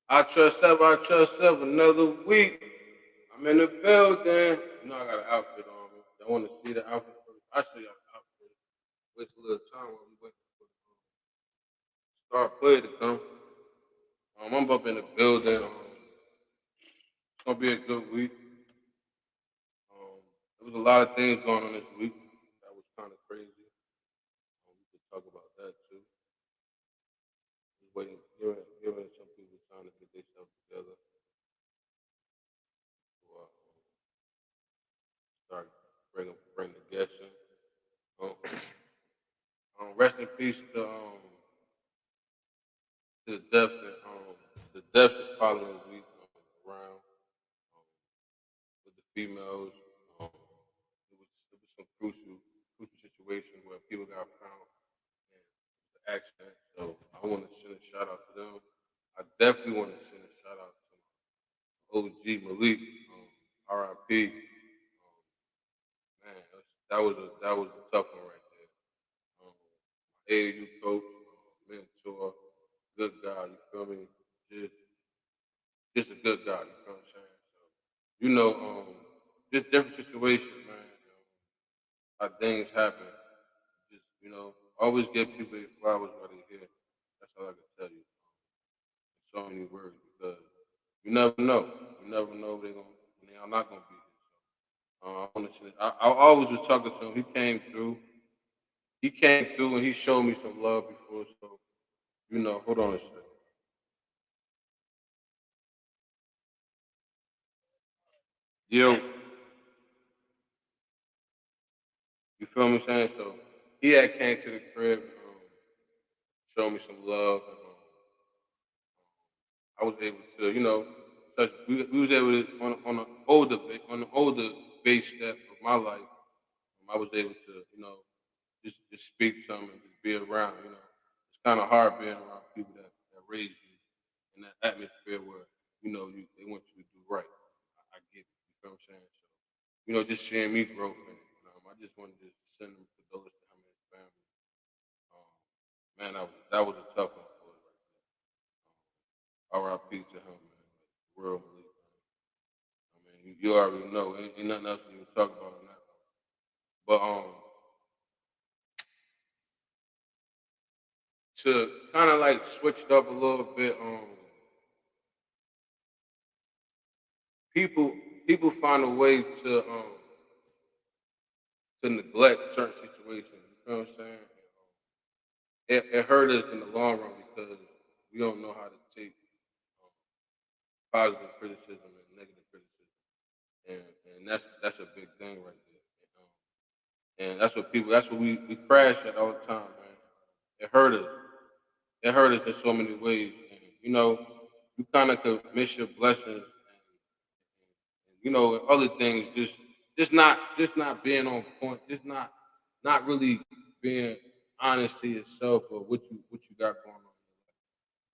I trust another week. I'm in the building. You know I got an outfit on me. I want to see the outfit first. I show y'all the outfit. Waste a little time while we wait for the star play to come. I'm up in the building. It's gonna be a good week. There was a lot of things going on this week that was kind of crazy. We could talk about that too. Just waiting, giving some people time to get themselves together. So, start bring the guests in. Rest in peace to the deaths the deaths is following this week around with the females. It was some crucial situation where people got found in the accident. So I want to send a shout out to them. I definitely want to send a shout out to OG Malik, RIP. Man, that was a tough one right there. AAU coach, mentor, good guy. You feel me? Just a good guy. You feel what I'm saying? So, just different situations, man. How things happen. Just always give people their flowers while they're here. That's all I can tell you. In so many words, because you never know. You never know when they are not gonna be here. So, I want to say, I always was talking to him. He came through. He came through and he showed me some love before. So, hold on a second. Yo, you feel me saying? So he had came to the crib, showed me some love. I was able to, touch. We was able to on the older base step of my life. I was able to, just speak to him and just be around. It's kind of hard being around people that raise you in that atmosphere where they want you to do right. I get it. You feel what I'm saying? So, just seeing me grow from it. I just wanted to send them condolences to him and his family. Um, Man, that was a tough one for us right there. R.I.P. to him, man. Real Malik, man. I mean, you already know. Ain't nothing else to even talk about on that one. But to kind of like switch it up a little bit, people people find a way to neglect certain situations. You feel what I'm saying? It hurt us in the long run because we don't know how to take um, positive criticism and negative criticism, and that's a big thing right there. And that's what people. That's what we crash at all the time, man. It hurt us. It hurt us in so many ways, and you kind of could miss your blessings, and other things. Just not being on point. Just not really being honest to yourself or what you got going on.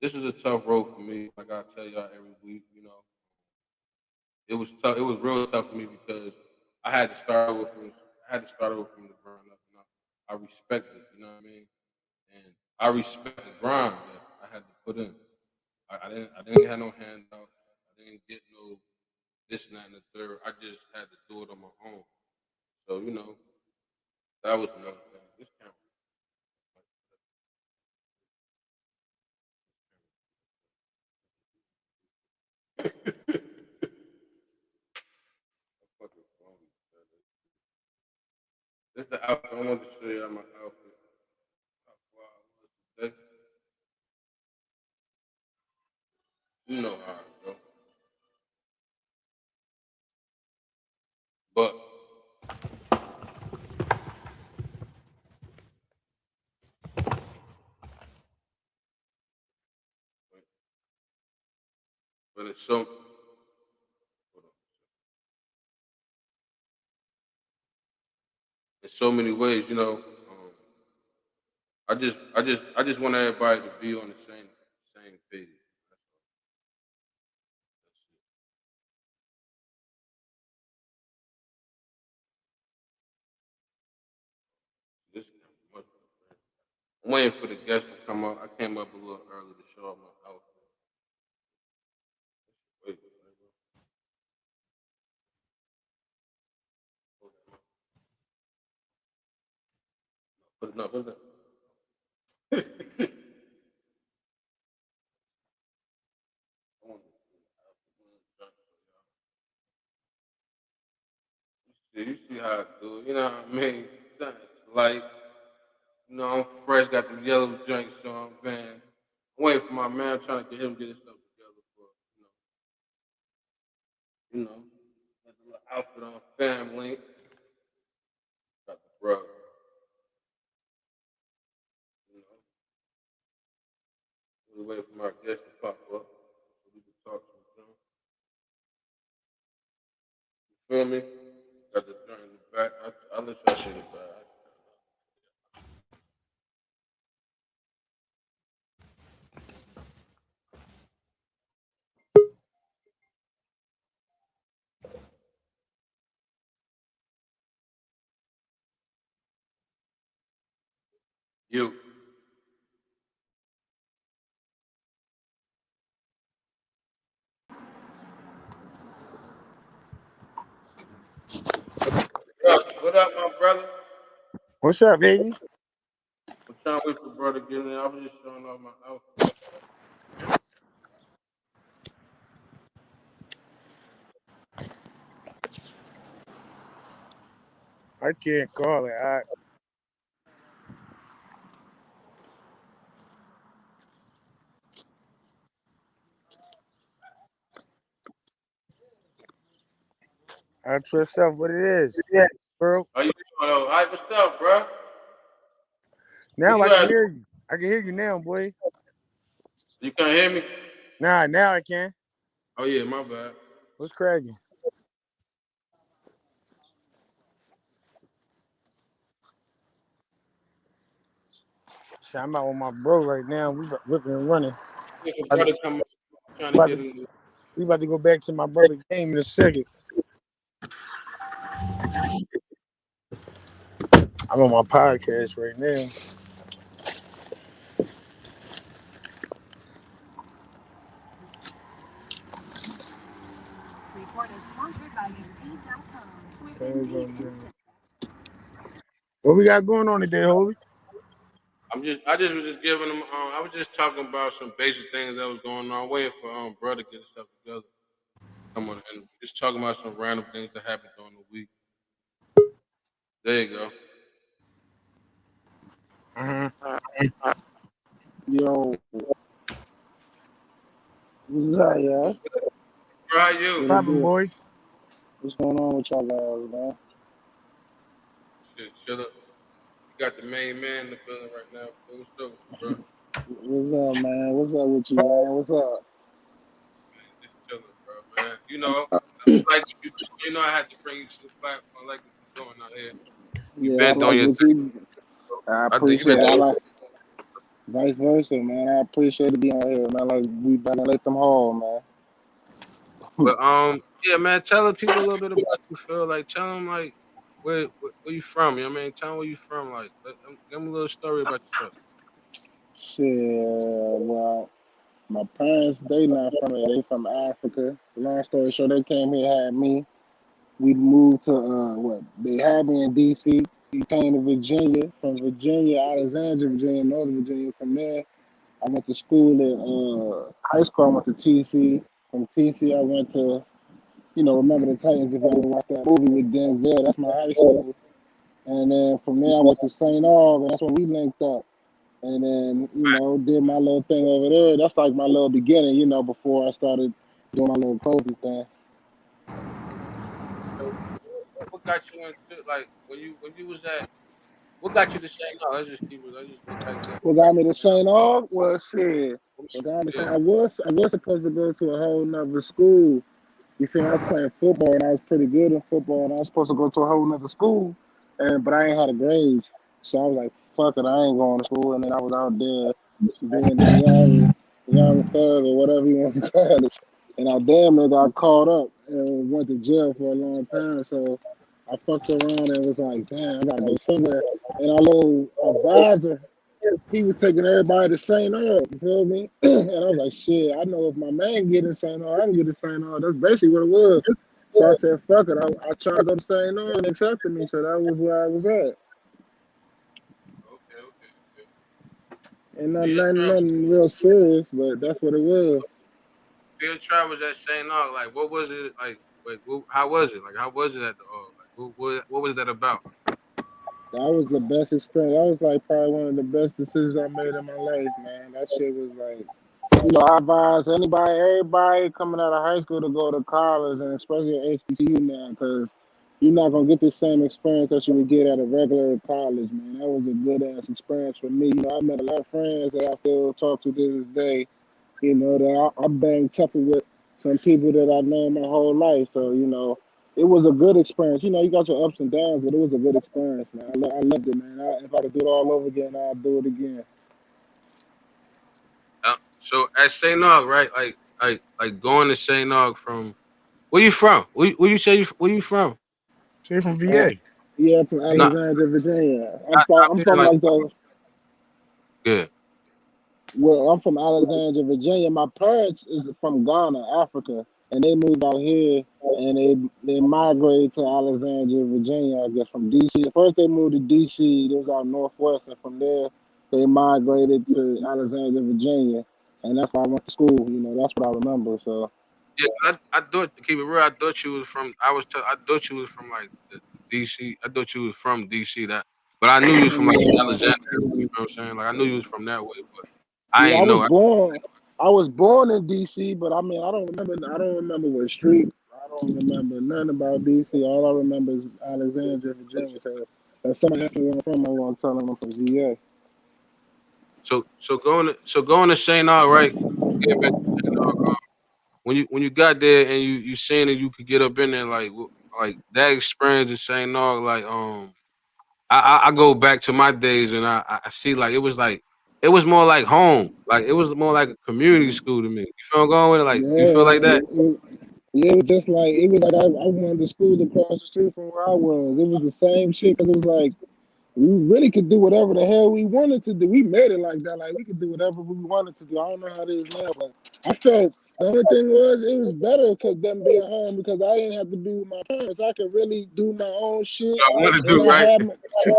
This was a tough road for me. I gotta tell y'all every week. It was tough. It was real tough for me because I had to start over from the ground up. I respect it. You know what I mean? And I respect the grind that I had to put in. I didn't have no handouts. I didn't get no this and that and the third. I just had to do it on my own. So that was another thing. This camera. Fucking phone. This the outfit. I wanted to show you my outfit. How far I was today. You know how it go. But but it's so. Hold on. In so many ways, I just want everybody to be on the same page. That's all. That's it. This is much. I'm waiting for the guests to come up. I came up a little early to show up my outfit. Wait, put it up, put it up. You see how I do it. You know what I mean? Like, you know, I'm fresh, got the yellow joints, so I'm saying. I'm waiting for my man, I'm trying to get him get himself together for, got the little outfit on family. Got the brother. You know, we're waiting for my guest to pop up so we can talk to him. You feel me? Got the joint in the back. I'll let y'all see the back. You. What up, my brother? What's up, baby? I'm trying to wait for brother to get in there. I was just showing off my outfit. I can't call it. Ask yourself what it is, bro. How you doing? All right, what's up, bro? Where Now you I can at? hear you. I can hear you now, boy. You can't hear me? Now I can. Oh, yeah, my bad. What's cracking? Shit, I'm out with my bro right now. We ripping and running. If a brother come up, trying We to about get to, in. we about to go back to my brother's game in a second. I'm on my podcast right now. Report is sponsored by Indeed.com with Indeed Instant. What we got going on today, Holy? I just was just giving them. I was just talking about some basic things that was going on. Waiting for brother to get himself together. Come on, and just talking about some random things that happened during the week. There you go. Yo, what's up, y'all? How What you? it Poppin', do? boy. What's going on with y'all guys, man? Shit, shut up. You got the main man in the building right now. What's up, bro? What's up, man? What's up with you, man? What's up? Man, just chilling, bro, man. Like you know, I had to bring you to the platform, like what you doing out here. You Yeah, I been doing like your what thing. you. I I think you been appreciate it. I doing. like vice versa, man. I appreciate it being here, man. Like we better let them haul, man. But yeah, man. Tell the people a little bit about you, Phil. Like, tell them like where you from. You know what I mean? Tell them where you from. Like, give them a little story about yourself. Shit, well, my parents they not from here. They from Africa. Long story short, they came here, had me. We moved to what? They had me in D.C. We came to Virginia. From Virginia, Alexandria, Virginia, Northern Virginia. From there, I went to school at high school. I went to TC. From TC, I went to, Remember the Titans. If you ever watched that movie with Denzel, that's my high school. And then from there, I went to St. Aug, and that's when we linked up. And then, did my little thing over there. That's like my little beginning, before I started doing my little coaching thing. So, what got you into like when you was at? What got you to say no? Let's just keep it. Let's just look like that. What What got got me you to to say St. Aug? Well, shit. What got me to no? Yeah. I was supposed to go to a whole nother school. You feel me? I was playing football and I was pretty good in football and I was supposed to go to a whole nother school, but I ain't had a grades. So I was like, fuck it, I ain't going to school. And then I was out there being the young thug or whatever you want to call it. And I damn near got caught up and went to jail for a long time. So I fucked around and was like, damn, I gotta go somewhere. And our little advisor, he was taking everybody to St. Aug, you feel me? And I was like, shit, I know if my man get in St. Aug, I can get in St. Aug. That's basically what it was. So I said, fuck it. I tried to go to St. Aug and accepted me. So that was where I was at. Okay, okay. And Field trip. nothing real serious, but that's what it was. Field trip was at St. Aug. Like, what was it like? Like, how was it? Like, how was it at the Aug? Like, what was that about? That was the best experience. That was like probably one of the best decisions I made in my life, man. That shit was like, I advise everybody coming out of high school to go to college, and especially at HBCU now, because you're not gonna get the same experience that you would get at a regular college, man. That was a good ass experience for me. I met a lot of friends that I still talk to this day. That I banged tougher with some people that I've known my whole life. So, it was a good experience. You got your ups and downs, but it was a good experience, man. I loved it, man. If I could do it all over again, I'd do it again. So at St. Aug, right? Like going to St. Aug from where you from? Where you from? She from Uh, VA. yeah, from Not, Alexandria, Virginia. I'm not, from, not I'm Yeah. from like like the good. Well, I'm from Alexandria, Virginia. My parents is from Ghana, Africa, and they moved out here and they migrated to Alexandria, Virginia, I guess from DC. First they moved to DC, they was out northwest, and from there they migrated to Alexandria, Virginia. And that's why I went to school, that's what I remember. So Yeah, I thought to keep it real, I thought you was from. I thought you was from like the DC. I thought you was from DC. But I knew you was from like yeah. Alexandria. You know what I'm saying? Like I knew you was from that way, but I Yeah, I ain't was know. born. I was born in DC, but I mean, I don't remember. I don't remember what street. I don't remember nothing about DC. All I remember is Alexandria, Virginia. So if somebody asks me where I'm from, I want to tell them I'm from VA. So going to St. Aug, right? Getting back to St. Aug. When you got there and you seen that you could get up in there, like that experience in St. Aug, I go back to my days and I see like it was more like home. Like it was more like a community school to me. You feel I'm going with it? Like you feel like Yeah, that? yeah, it was like I went to school across the street from where I was. It was the same shit because it was like we really could do whatever the hell we wanted to do. We made it like that. Like we could do whatever we wanted to do. I don't know how it is now, but I felt the only thing was it was better because them being home because I didn't have to be with my parents. I could really do my own shit, What I want to and do, I right? had my,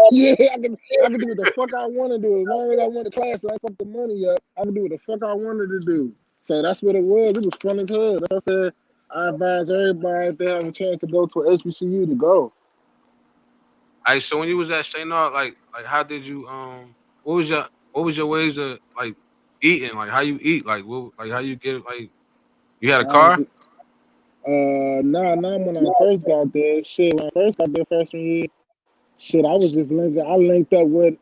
yeah, I could do what the fuck I want to do as long as I went to class and I fucked the money up. I could do what the fuck I wanted to do. So that's what it was. It was fun as hell. That's what I said. I advise everybody if they have a chance to go to a HBCU to go. All right, so when you was at St. Aug, like how did you what was your ways of like eating? Like how you eat? Like how you get like you had a car? Um, nah, when I first got there, shit, when I first got there freshman year, shit, I was just linked, I linked up with,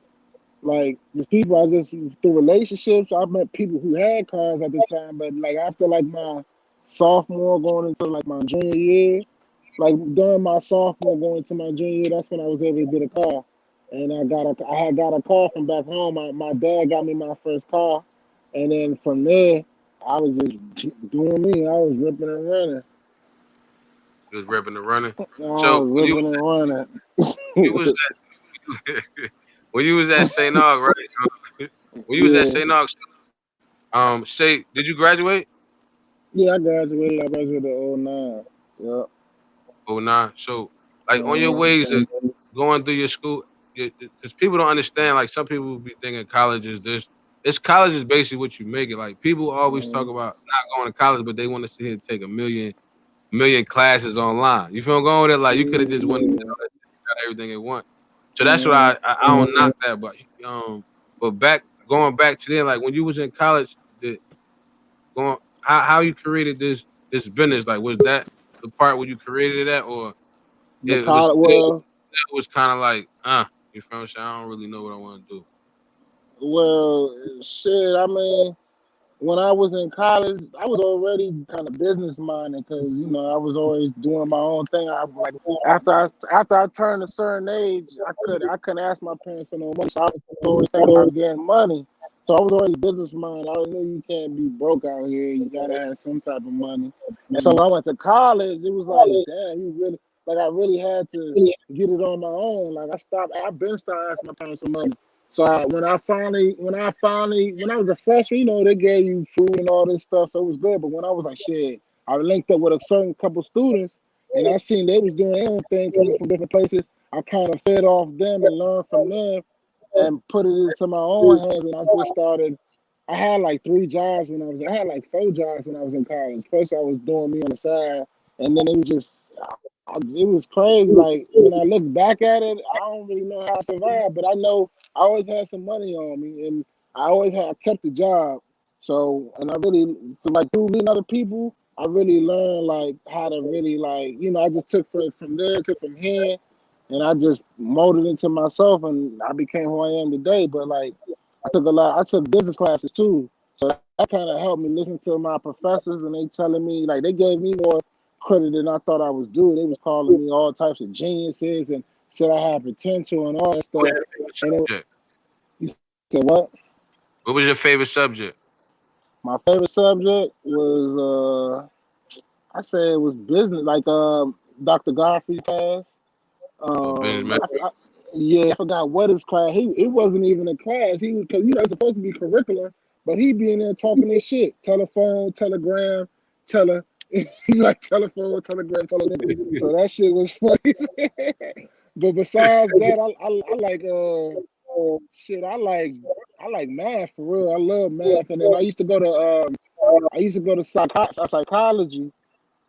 like, just people, through relationships, I met people who had cars at the time, but, like, after, like, my sophomore going into, like, my junior year, like, during my sophomore going into my junior year, that's when I was able to get a car, and I had got a car from back home, my dad got me my first car, and then from there, I was just doing me, I was ripping and running. You was ripping and running. I So was ripping and running. you was when you was at St. Aug, right? When you was at Yeah, St. Aug, say did you graduate? yeah, I graduated. I graduated in '09. Yeah. Oh nah. So like on your Uh, ways of going through your school, because people don't understand. Like some people be thinking college is this. It's college is basically what you make it. Like people always talk uh, about not going to college, but they want to sit here and take a million classes online. You feel I'm going with it? Like you could have just went yeah. got everything at once. So that's what Uh, I don't knock that, but going back to then, like when you was in college, going how you created this business, like was that the part where you created it at, or the it was college, still well, it was kind of like you feel what I'm saying? I don't really know what I want to do. shit. I mean, when I was in college, I was already kind of business minded because I was always doing my own thing. I like after I turned a certain age, I couldn't ask my parents for no money, so I was always thinking about getting money. So I was already business minded. I always knew you can't be broke out here. You gotta have some type of money. And so when I went to college, it was like, damn, you really like I really had to get it on my own. Like I've been stopped asking my parents for money. So when I was a freshman, you know, they gave you food and all this stuff, so it was good. But when I was like shit, I linked up with a certain couple students, and I seen they was doing their own thing, coming from different places. I kind of fed off them and learned from them, and put it into my own hands. And I just started. I had like 3 jobs when I was. I had like 4 jobs when I was in college. First, I was doing me on the side, and then it was just. It was crazy. Like when I look back at it, I don't really know how I survived, but I know I always had some money on me, and I kept the job. So, and I really like through meeting other people, I really learned like how to really like, you know, I just took from there, took from here, and I just molded into myself, and I became who I am today. But like, I took business classes too, so that kind of helped me listen to my professors, and they telling me like they gave me more credit than I thought I was due. They was calling me all types of geniuses and said I had potential and all that What was stuff. your favorite And subject? you said what? What was your favorite subject? My favorite subject was I say it was business, like Dr. Godfrey class. Oh, business. Yeah, I forgot what his class. It wasn't even a class. He was because you know it's supposed to be curriculum, but he be in there talking this shit. Telephone, telegram, tele. He like telephone, telegram, telegram. So that shit was funny. But besides that, I like shit. I like math for real. I love math, and then I used to go to psychology.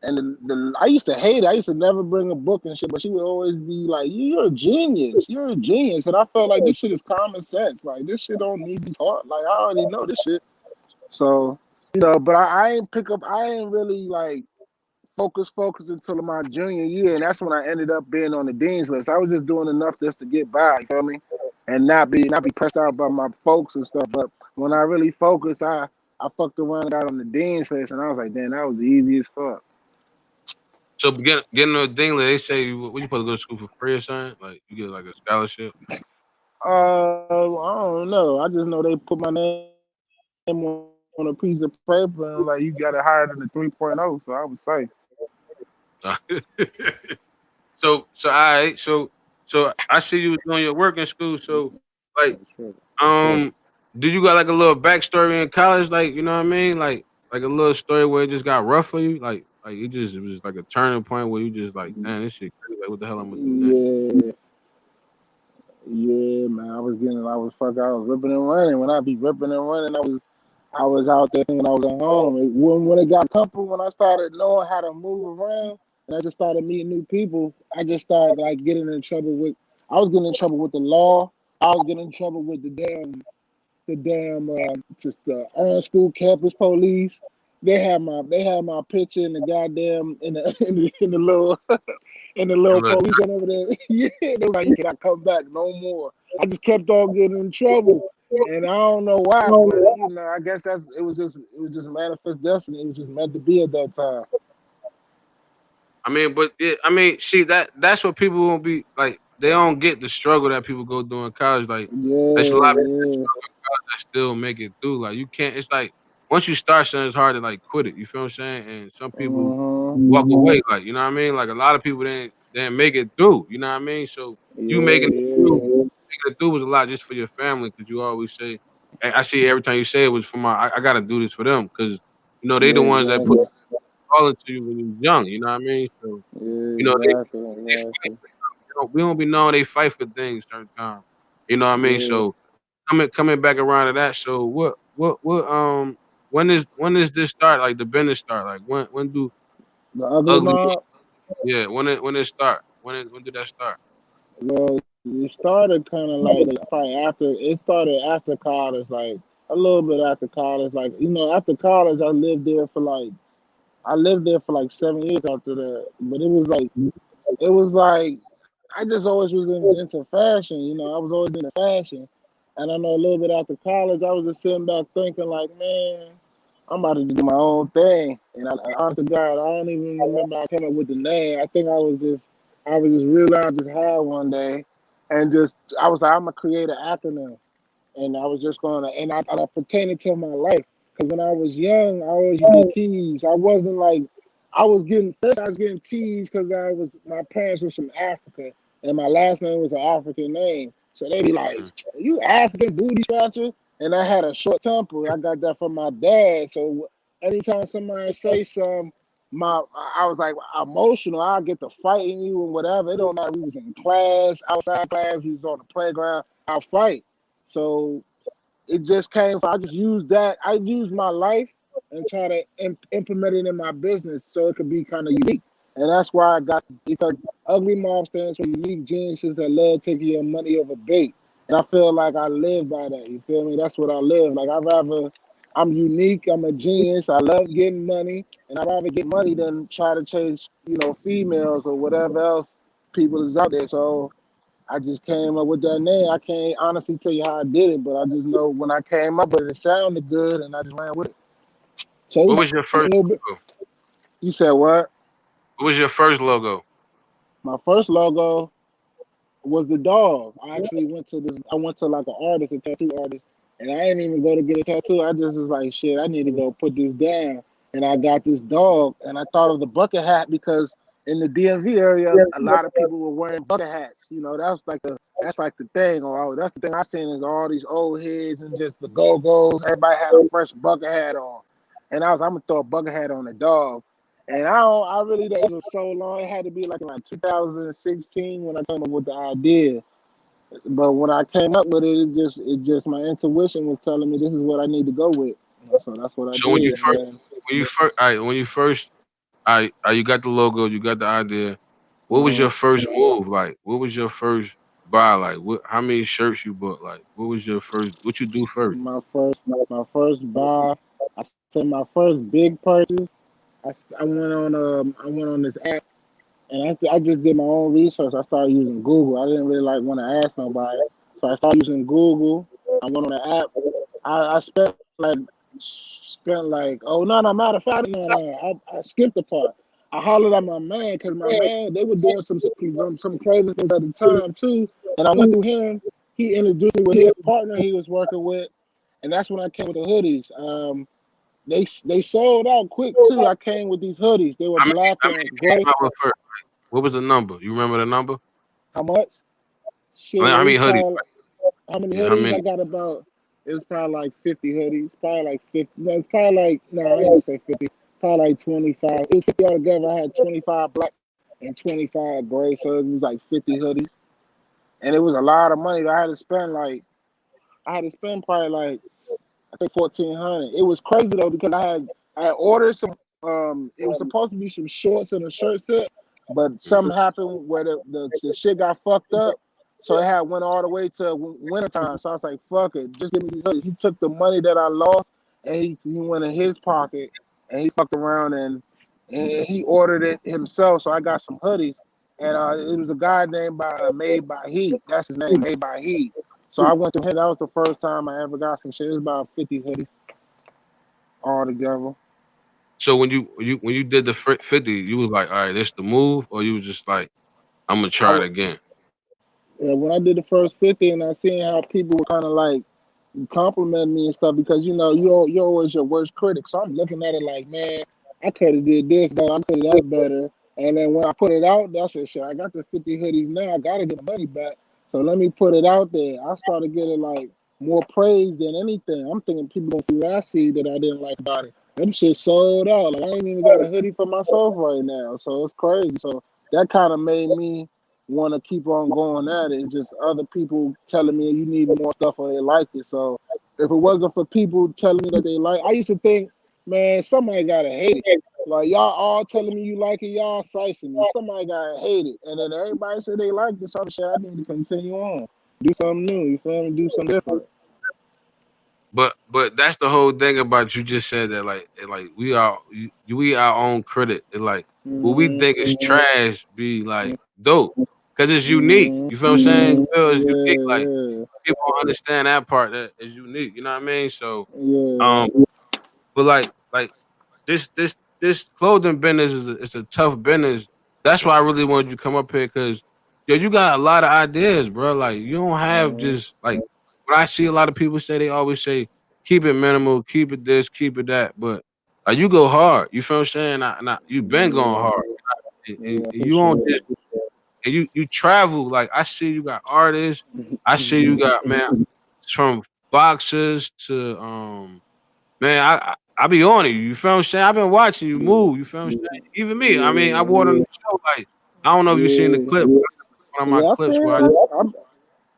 And I used to hate it. I used to never bring a book and shit, but she would always be like, "You're a genius. You're a genius." And I felt like this shit is common sense. Like this shit don't need to be taught. Like I already know this shit. So you know, but I ain't pick up. I ain't really like focus until my junior year, and that's when I ended up being on the dean's list. I was just doing enough just to get by. You feel me? And not be pressed out by my folks and stuff. But when I really focused, I fucked around and got on the dean's list, and I was like, damn, that was easy as fuck. So getting a thing, like they say, what you supposed to go to school for free or something? Like you get like a scholarship. I don't know. I just know they put my name on a piece of paper and like you got it higher than the 3.0, so I would say. So all right, so I see you was doing your work in school. So like, Oh, shit. did you got like a little backstory in college? Like, you know what I mean? Like a little story where it just got rough for you. Like it was just like a turning point where you just like, man, this shit crazy. Like, what the hell I'm gonna do next? Yeah, yeah, man. I was ripping and running. When I be ripping and running, I was out there thinking I was at home. When it got comfortable, when I started knowing how to move around, and I just started meeting new people, I just started like getting in trouble with. I was getting in trouble with the law. I was getting in trouble with just the on school campus police. They had my picture in the goddamn in the little in the little Look, police over there. Yeah, they was like, you cannot come back no more. I just kept on getting in trouble. And I don't know why, but you know, I guess it was just manifest destiny. It was just meant to be at that time. I mean, but I mean, see that's what people won't be like. They don't get the struggle that people go through in college. Like, there's a lot of Yeah, people that yeah. struggle in college that still make it through. Like, you can't. It's like once you start something, it's hard to like quit it. You feel what I'm saying? And some people walk Uh-huh. away. Like, you know what I mean? Like a lot of people didn't make it through. You know what I mean? So you Yeah, making it through, yeah. making it through was a lot just for your family because you always say. I see every time you say it was for my. I got to do this for them because you know they the Yeah, ones that put exactly. all into you when you're young. You know what I mean? So Yeah, you know exactly, they fight exactly. for we don't be knowing they fight for things certain time. You know what I mean? Yeah. So coming back around to that. So what when does this start? Like the business start? Like when do The ugly ugly mob. yeah, when it start? When did that start? Well, it started kind of like probably after it started after college, like a little bit after college. Like you know, after college, I lived there for like 7 years after that. But it was like I just always was into fashion. You know, I was always into fashion, and I know a little bit after college, I was just sitting back thinking like, man, I'm about to do my own thing. And honest to God, I don't even remember I came up with the name. I was just real out just high one day, and just I was like, I'm gonna create an acronym, and I was just gonna, and I pertained it to my life. Because when I was young, I always used to get teased. I wasn't like, I was getting teased because my parents was from Africa, and my last name was an African name. So they be like, Mm. "You African booty scratcher," and I had a short temper. I got that from my dad. So anytime somebody say something, I was like emotional. I get to fighting you and whatever. It don't matter. We was in class, outside class, we was on the playground. I'll fight. So it just came from, I just used that. I used my life and try to implement it in my business so it could be kind of unique. And that's why I got, because Uglymob stands for unique geniuses that love taking your money over bait. And I feel like I live by that. You feel me? That's what I live. Like I'm unique. I'm a genius. I love getting money, and I'd rather get money than try to chase, females or whatever else people is out there. So I just came up with that name. I can't honestly tell you how I did it, but I just know when I came up with it, it sounded good, and I just ran with it. So it What was was your a first little bit. logo? You said what? What was your first logo? My first logo was the dog. I actually went to this. I went to like an artist, a tattoo artist, and I didn't even go to get a tattoo. I just was like, shit, I need to go put this down. And I got this dog, and I thought of the bucket hat because in the DMV area, a lot of people were wearing bucket hats. That's like the thing, or that's the thing I seen is all these old heads and just the go-go's. Everybody had a fresh bucket hat on, and I'm gonna throw a bucket hat on the dog. And I really don't. It was so long. It had to be like in like 2016 when I came up with the idea. But when I came up with it, it just my intuition was telling me this is what I need to go with. So that's what I So when you did. And first, then, you got the logo, you got the idea. What was your uh, first move? Like, what was your first buy? Like, how many shirts you bought? Like, what was your first? What you do first? my first buy, I said my first big purchase. I went on this app, and I just did my own research. I started using Google. I didn't really like want to ask nobody, so I started using Google. I went on the app. I spent like oh no, matter of fact, no, I skipped the part. I hollered at my man because my man, they were doing some clothing things at the time too, and I went through him. He introduced me with his partner he was working with, and that's when I came with the hoodies. They sold out quick too. I came with these hoodies. They were How many? black How many and you gray. came out with first? What was the number? You remember the number? How much? Shit, I mean, it how was many hoodies? probably how many Yeah, how hoodies? I many? got about it was probably like 50 hoodies. Probably like 50. No, it's probably like no, I ain't gonna say 50. Probably like 25. It was 50 altogether. I had 25 black and 25 gray, so it was like 50 hoodies. And it was a lot of money that I had to spend probably like I think 1,400. It was crazy though because I had ordered some. It was supposed to be some shorts and a shirt set, but Mhm. something happened where the shit got fucked up. So it had went all the way to wintertime. So I was like, fuck it, just give me these hoodies. He took the money that I lost and he went in his pocket and he fucked around and he ordered it himself. So I got some hoodies and it was a guy named by Made by Heat. That's his name, Made by Heat. So I went to him. That was the first time I ever got some shit. It was about 50 hoodies all together. So when you did the 50, you was like, all right, this the move, or you was just like, I'm gonna I try it w- again. when I did the first 50 and I seen how people were kind of like complimenting me and stuff because you're always your worst critic. So I'm looking at it like, man, I could have did this better. I could have that better. And then when I put it out, that's it. Shit, I got the 50 hoodies now. I gotta get the money back. So let me put it out there. I started getting like more praise than anything. I'm thinking people gonna see what I see that I didn't like about it. Them shit sold out. Like I ain't even got a hoodie for myself right now. So it's crazy. So that kind of made me want to keep on going at it. It's just other people telling me you need more stuff or they like it. So if it wasn't for people telling me that they like, I used to think, man, somebody gotta hate it. Like y'all all telling me you like it, y'all slicing me. Somebody gotta hate it, and then everybody say they like this other shit. I need to continue on, do something new. You feel me? Do something different. But that's the whole thing about you just said that like we our own critic. It like what we Mm-hmm. think is trash be like dope because it's unique. Mm-hmm. You feel what I'm saying? You feel it's unique. Like Yeah, people don't understand that part that is unique. You know what I mean? So yeah, um, but like this clothing business is a tough business. That's why I really wanted you to come up here because yo, you got a lot of ideas, bro. Like you don't have yeah. just like what I see a lot of people say. They always say keep it minimal, keep it this, keep it that. But you go hard. You feel what I'm saying? You been going Yeah, hard, and yeah, you for don't sure. just and you travel. Like I see you got artists. I see you got man from boxers to man. I be on it. You feel what I'm saying? I've been watching you move. You feel what I'm saying? Even me. I mean, I wore it on the show. Like I don't know if you seen the Yeah, clip. One of my yeah, I clips where I said just I'm,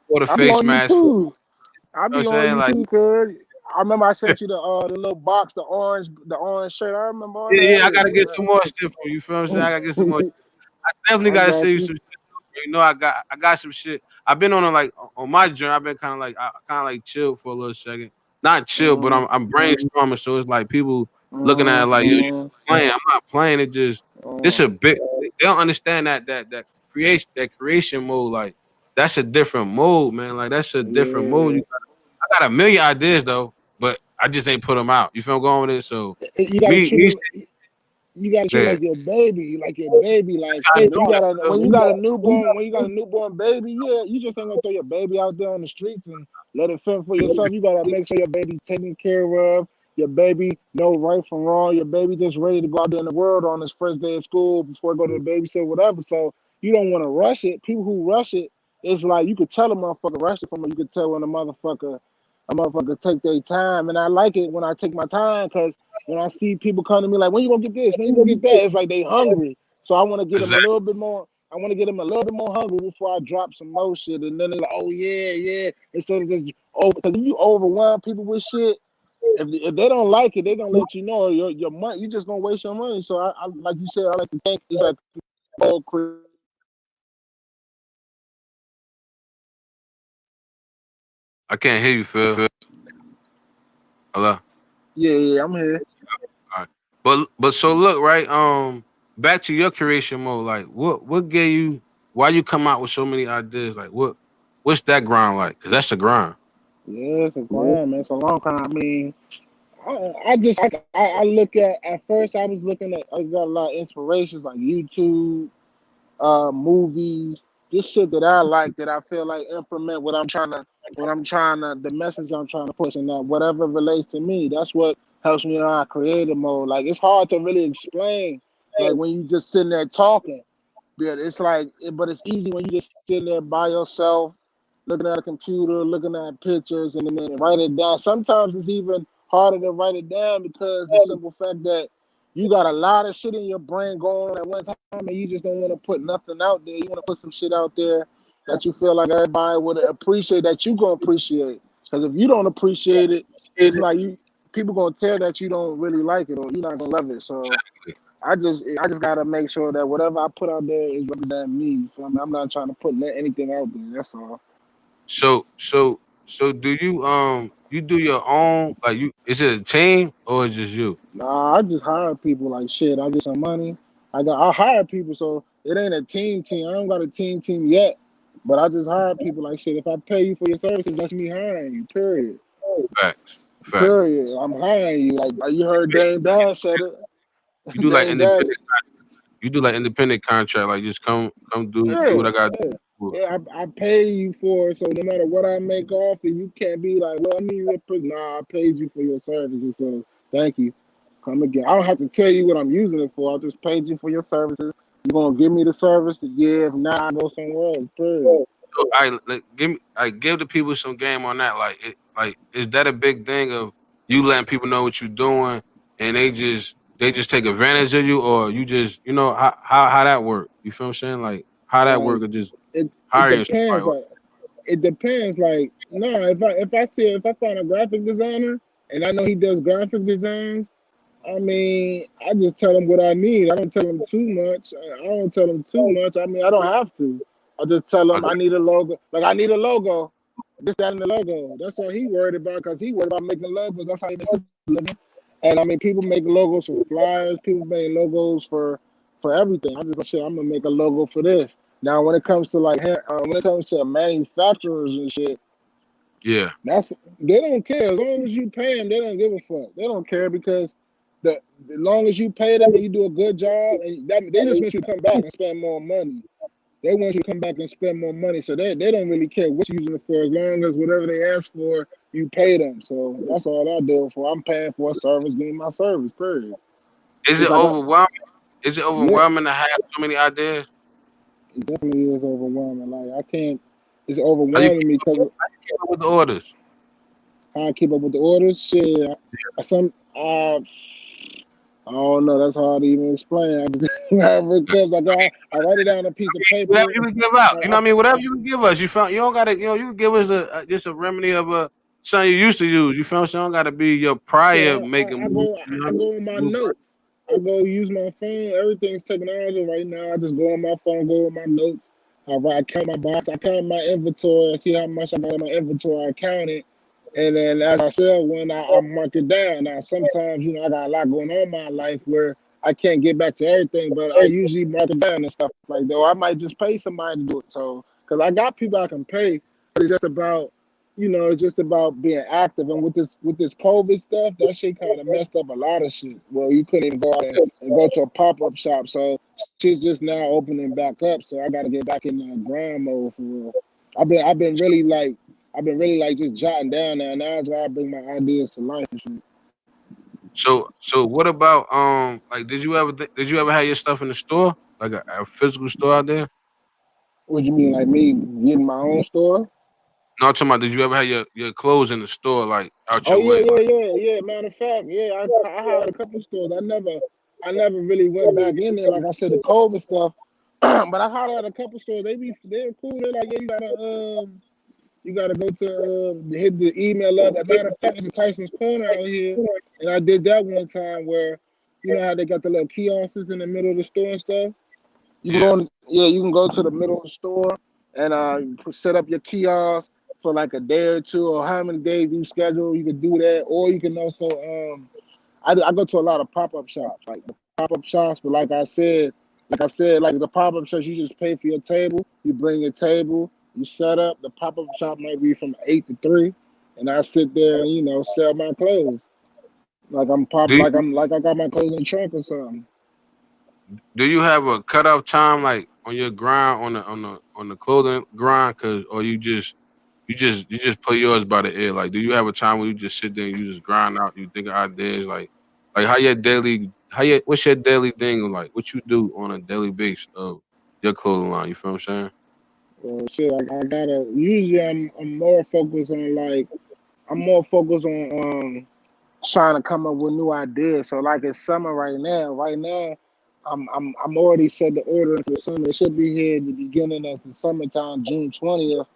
wore the I be face on you mask. You know too. I what I'm be on saying? you Like too, cuz. I remember I sent you the little box, the orange shirt. I remember all yeah, that. yeah. I gotta get some more shit from you. You feel what I'm saying? I gotta get some more. I definitely I gotta send got you you. some shit. You know, I got some shit. I've been on a, like on my journey. I've been kind of like I kind of like chill for a little second. Not chill, but Mm, I'm brainstorming. So it's like people looking at it mm, like yo, you mm, playing. I'm not playing. It just this mm. a bit. They don't understand that creation mode. Like that's a different mode, man. Like that's a different mode. Yeah. I got a million ideas though, but I just ain't put them out. You feel going with it? So You gotta me treat me them. You gotta treat yeah. like your baby, like your baby. That's Like how I'm when you doing got it. a newborn baby, yeah, you just ain't gonna throw your baby out there on the streets and let it fend for yourself. You gotta make sure your baby taken care of. Your baby know right from wrong. Your baby just ready to go out there in the world on his first day of school before go to the babysitter, whatever. So you don't want to rush it. People who rush it, it's like you could tell a motherfucker rush it from you could tell when a motherfucker take their time. And I like it when I take my time because when I see people come to me like, when you gonna get this? When you gonna get that? It's like they hungry. So I want to get them a Exactly. little bit more. I want to get them a little bit more hungry before I drop some more shit. And then they're like, oh yeah, yeah. Instead of just because if you overwhelm people with shit, if they don't like it, they gonna let you know your money. You just gonna waste your money. So I like you said, I like to think it's like all I can't hear you, Phil. Hello. yeah, yeah. I'm here. All right. But so look, right? Back to your creation mode. Like, what gave you? Why you come out with so many ideas? Like, what's that grind like? Cause that's a grind. Yeah, it's a grind, man. It's a long time. I mean, I look at first I was looking at I got a lot of inspirations like YouTube, movies, this shit that I like that I feel like implement what I'm trying to the message I'm trying to push and that whatever relates to me, that's what helps me in our creative mode. Like it's hard to really explain like when you just sitting there talking. But but it's easy when you just sitting there by yourself, looking at a computer, looking at pictures, and then write it down. Sometimes it's even harder to write it down because the simple fact that you got a lot of shit in your brain going on at one time, and you just don't want to put nothing out there. You want to put some shit out there that you feel like everybody would appreciate, that you gonna appreciate. Because if you don't appreciate it, it's like you people gonna tell that you don't really like it or you're not gonna love it. So I just gotta make sure that whatever I put out there is representing me. You feel me? I'm not trying to put anything out there. That's all. So do you do your own like you? Is it a team or is it just you? Nah, I just hire people like shit. I get some money. I hire people, so it ain't a team. I don't got a team yet. But I just hire people like shit. If I pay you for your services, that's me hiring you. Period. Facts, facts. Period. I'm hiring you. Like you heard Dame Dash said it. You do like Dame Dash. independent. You do like independent contract. Like just come do what Yeah. I got to Yeah. do. Yeah, I pay you for it, so no matter what I make off, and you can't be like, well, I need you to put, nah, I paid you for your services, so thank you. Come again. I don't have to tell you what I'm using it for. I just paid you for your services. You're gonna give me the service? Yeah, if not, I go somewhere else. Period. So I like, give the people some game on that. Like is that a big thing of you letting people know what you're doing and they just take advantage of you or you just how that work? You feel what I'm saying? Like how that Like work or just it hiring depends. somebody. Like it depends. Like no, if I find a graphic designer and I know he does graphic designs, I mean, I just tell them what I need. I don't tell them too much. I don't tell them too much. I mean, I don't have to. I just tell them Okay. I need a logo. Like I need a logo. This, that, and the logo. That's all he worried about because he worried about making logos. That's how he makes his living. And I mean, people make logos for flyers. People make logos for everything. I just like, shit. I'm gonna make a logo for this. Now, when it comes to when it comes to manufacturers and shit, Yeah. that's they don't care as long as you pay them. They don't give a fuck. They don't care because as long as you pay them and you do a good job, and they just want you to come back and spend more money. They want you to come back and spend more money, so they don't really care what you're using it for as long as whatever they ask for, you pay them. So that's all I do it for. I'm paying for a service, give me my service. Period. Is it Just like overwhelming? Is it yeah, overwhelming to have so many ideas? It definitely is overwhelming. Like I can't. It's How you overwhelming me because keep up with the orders? how I keep up with the orders. Shit, I don't know. That's hard to even explain. I just whatever it comes. I write it down on a piece of Whatever paper. you can give out. I, You know I, what I mean? Whatever you can give us. You found you don't gotta, you can give us just a remedy of something you used to use. You feel what I'm saying? Don't gotta be your prior so making I moves. go You know I what go on I my mean? notes. I go use my phone. Everything's technology right now. I just go on my phone, go on my notes. I count my box. I count my inventory. I see how much I got in my inventory. I count it. And then as I said, when I mark it down. Now sometimes, I got a lot going on in my life where I can't get back to everything, but I usually mark it down and stuff like that. Or I might just pay somebody to do it. So because I got people I can pay, but it's just about it's just about being active. And with this COVID stuff, that shit kind of messed up a lot of shit. Well, you couldn't even go out and go to a pop-up shop. So shit's just now opening back up. So I got to get back in the grind mode for real. I've been really like just jotting down now. Now I gotta bring my ideas to life and shit. So what about like did you ever have your stuff in the store? Like a physical store out there? What you mean, like me getting my own store? No, I'm talking about did you ever have your clothes in the store like out Oh your yeah, way? yeah, Like yeah, yeah. Matter of fact, yeah, I had a couple stores. I never really went back in there. Like I said, the COVID stuff. But I hollered at a couple stores. They're cool. They're like, yeah, you gotta go to hit the email up. As a matter of fact, it's a Tyson's Corner out here, and I did that one time where, you know how they got the little kiosks in the middle of the store and stuff. You can yeah. go on, yeah, you can go to the middle of the store and set up your kiosk for like a day or two, or how many days you schedule. You can do that, or you can also I go to a lot of pop up shops, like the pop up shops. But like the pop up shops, you just pay for your table. You bring your table, you set up. The pop up shop might be from 8 to 3, and I sit there and sell my clothes. Do you, Like I got my clothes in the trunk or something. do you have a cutoff time like on your grind on the clothing grind? Cause or you just put yours by the ear. Like, do you have a time where you just sit there and you just grind out? You think of ideas like how your what's your daily thing like? What you do on a daily basis of your clothing line? You feel what I'm saying? Shit, I gotta. Usually, I'm more focused on I'm more focused on trying to come up with new ideas. So like it's summer right now. Right now, I'm already set the order for summer. It should be here at the beginning of the summertime, June 20th.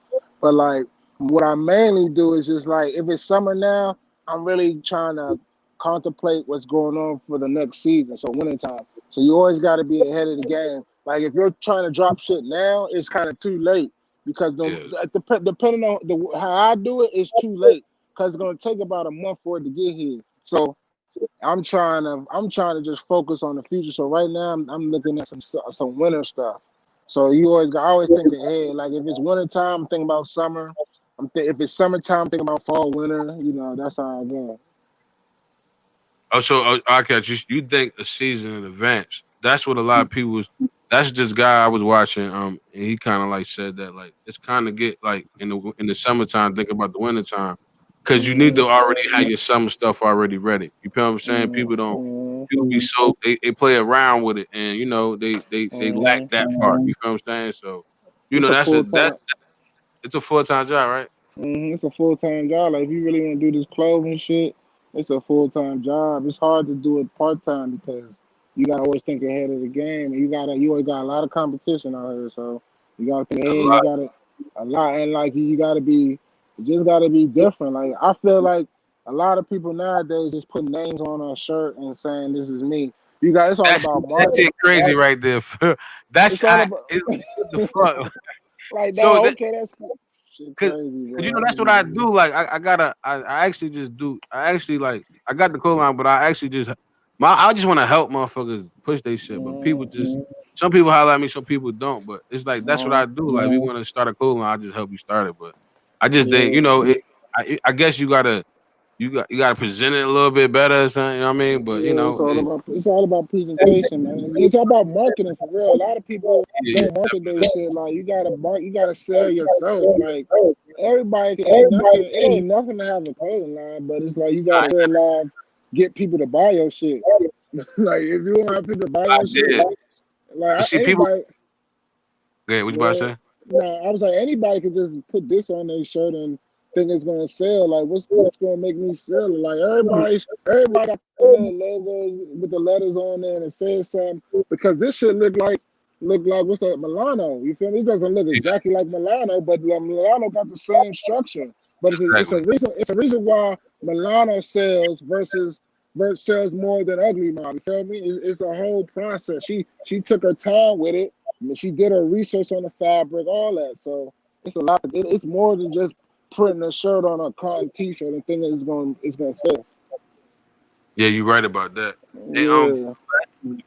But like what I mainly do is just like if it's summer now, I'm really trying to contemplate what's going on for the next season. So wintertime. So you always got to be ahead of the game. Like if you're trying to drop shit now, it's kind of too late because Yeah. depending on how I do it, it's too late because it's gonna take about a month for it to get here. So I'm trying to just focus on the future. So right now I'm looking at some winter stuff. So I always think ahead. Like if it's winter time, I'm thinking about summer. If it's summertime, I'm thinking about fall, winter. That's how I go. Oh, so I catch you. You think a season in advance? That's what a lot of people. That's this guy I was watching. And he kind of like said that like it's kind of get like in the summertime. Think about the wintertime because you need Mm-hmm. to already have your summer stuff already ready. You feel what I'm saying? People don't. Mm-hmm. People be so they play around with it, and they lack Mm-hmm. that part. You feel what I'm saying? So It's a that's full that time. it's a full time job, right? It's a full time job. Like if you really want to do this clothing shit, it's a full time job. It's hard to do it part time because you gotta always think ahead of the game, and you always got a lot of competition out here. So you gotta think A ahead. You lot. gotta a lot, and like you gotta be, you just gotta be different. Like I feel like a lot of people nowadays just put names on a shirt and saying this is me. It's all That's about that marketing. shit crazy right there. That's It's all about what the fuck. like So no, that okay, that's cool. Shit Cause, crazy, cause bro. that's what I do. Like I actually just do. I actually like I got the code line, but I actually just I just want to help motherfuckers push their shit. But people Mm-hmm. just some people holler at me, some people don't. But it's like that's what Uh-huh. I do. Like we want to start a code line, I just help you start it. But I just think Yeah. I guess you gotta present it a little bit better or something. You know what I mean? But Yeah, it's all about presentation, man. It's all about marketing for real. A lot of people yeah, don't market their shit. Like you gotta sell yourself. Like everybody can it ain't nothing to have a clothing line, but it's like you gotta feel live, get people to buy your shit. Like if you want to have people to buy I your shit, did. But like see, people anybody. Okay, what you about to Well, say? nah, I was like, anybody could just put this on their shirt and think it's gonna sell. Like, what's gonna make me sell it? Like, everybody got the little logos with the letters on there and it says something because this shit look like what's that, Milano? You feel me? It doesn't look Yeah, exactly like Milano, but Milano got the same structure. But exactly. it's a reason why Milano sells sells more than Uglymob. You feel me? It's a whole process. She took her time with it. I mean, she did her research on the fabric, all that. So it's a lot. It's more than just putting a shirt on a cotton T-shirt and thinking it's gonna sell. Yeah, you're right about that. And Yeah,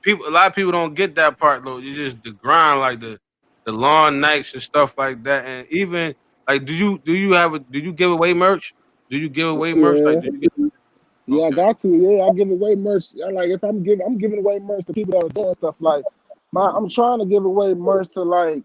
people, a lot of people don't get that part though. You just the grind, like the long nights and stuff like that. And even like, do you give away merch? Do you give away merch? Like, yeah. do you get? Yeah, I Okay, got to. Yeah, I give away merch. Like if I'm giving away merch to people that are doing stuff. Like I'm trying to give away merch to like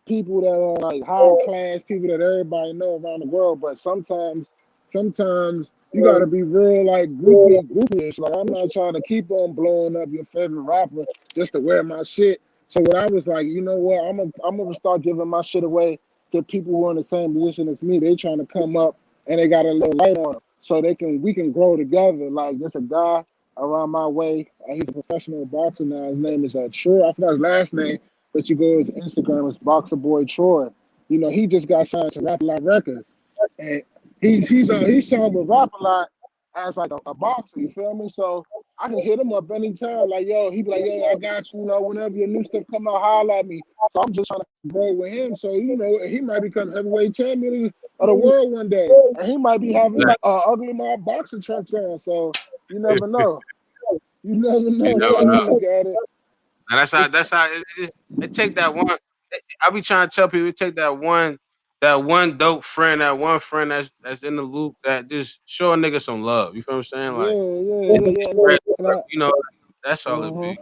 people that are like high class, people that everybody know around the world. But sometimes you gotta be real like groupie-ish. Like I'm not trying to keep on blowing up your favorite rapper just to wear my shit. So what I was like, you know what, I'm gonna start giving my shit away to people who are in the same position as me. They trying to come up and they got a little light on them so we can grow together. Like there's a guy around my way. He's a professional boxer now. His name is Troy. I forgot his last name, but you go to his Instagram. It's Boxer Boy Troy. You know, he just got signed to Rap A Lot Records, and he's signed with Rap A Lot as like a boxer. You feel me? So I can hit him up anytime. Like yo, he be like yo, I got you. You know, whenever your new stuff come out, holler at me. So I'm just trying to grow with him. So you know, he might become heavyweight champion of the world one day, and he might be having Uglymob boxing trunks on. So you never know. You never you know. That's never how I know. look at it. And It's, that's how it take that one. I be trying to tell people it take that one dope friend, that one friend that's in the loop that just show a nigga some love. You feel what I'm saying? yeah, Like yeah, it yeah, just yeah. spread, And I, you know, that's all it uh-huh. be.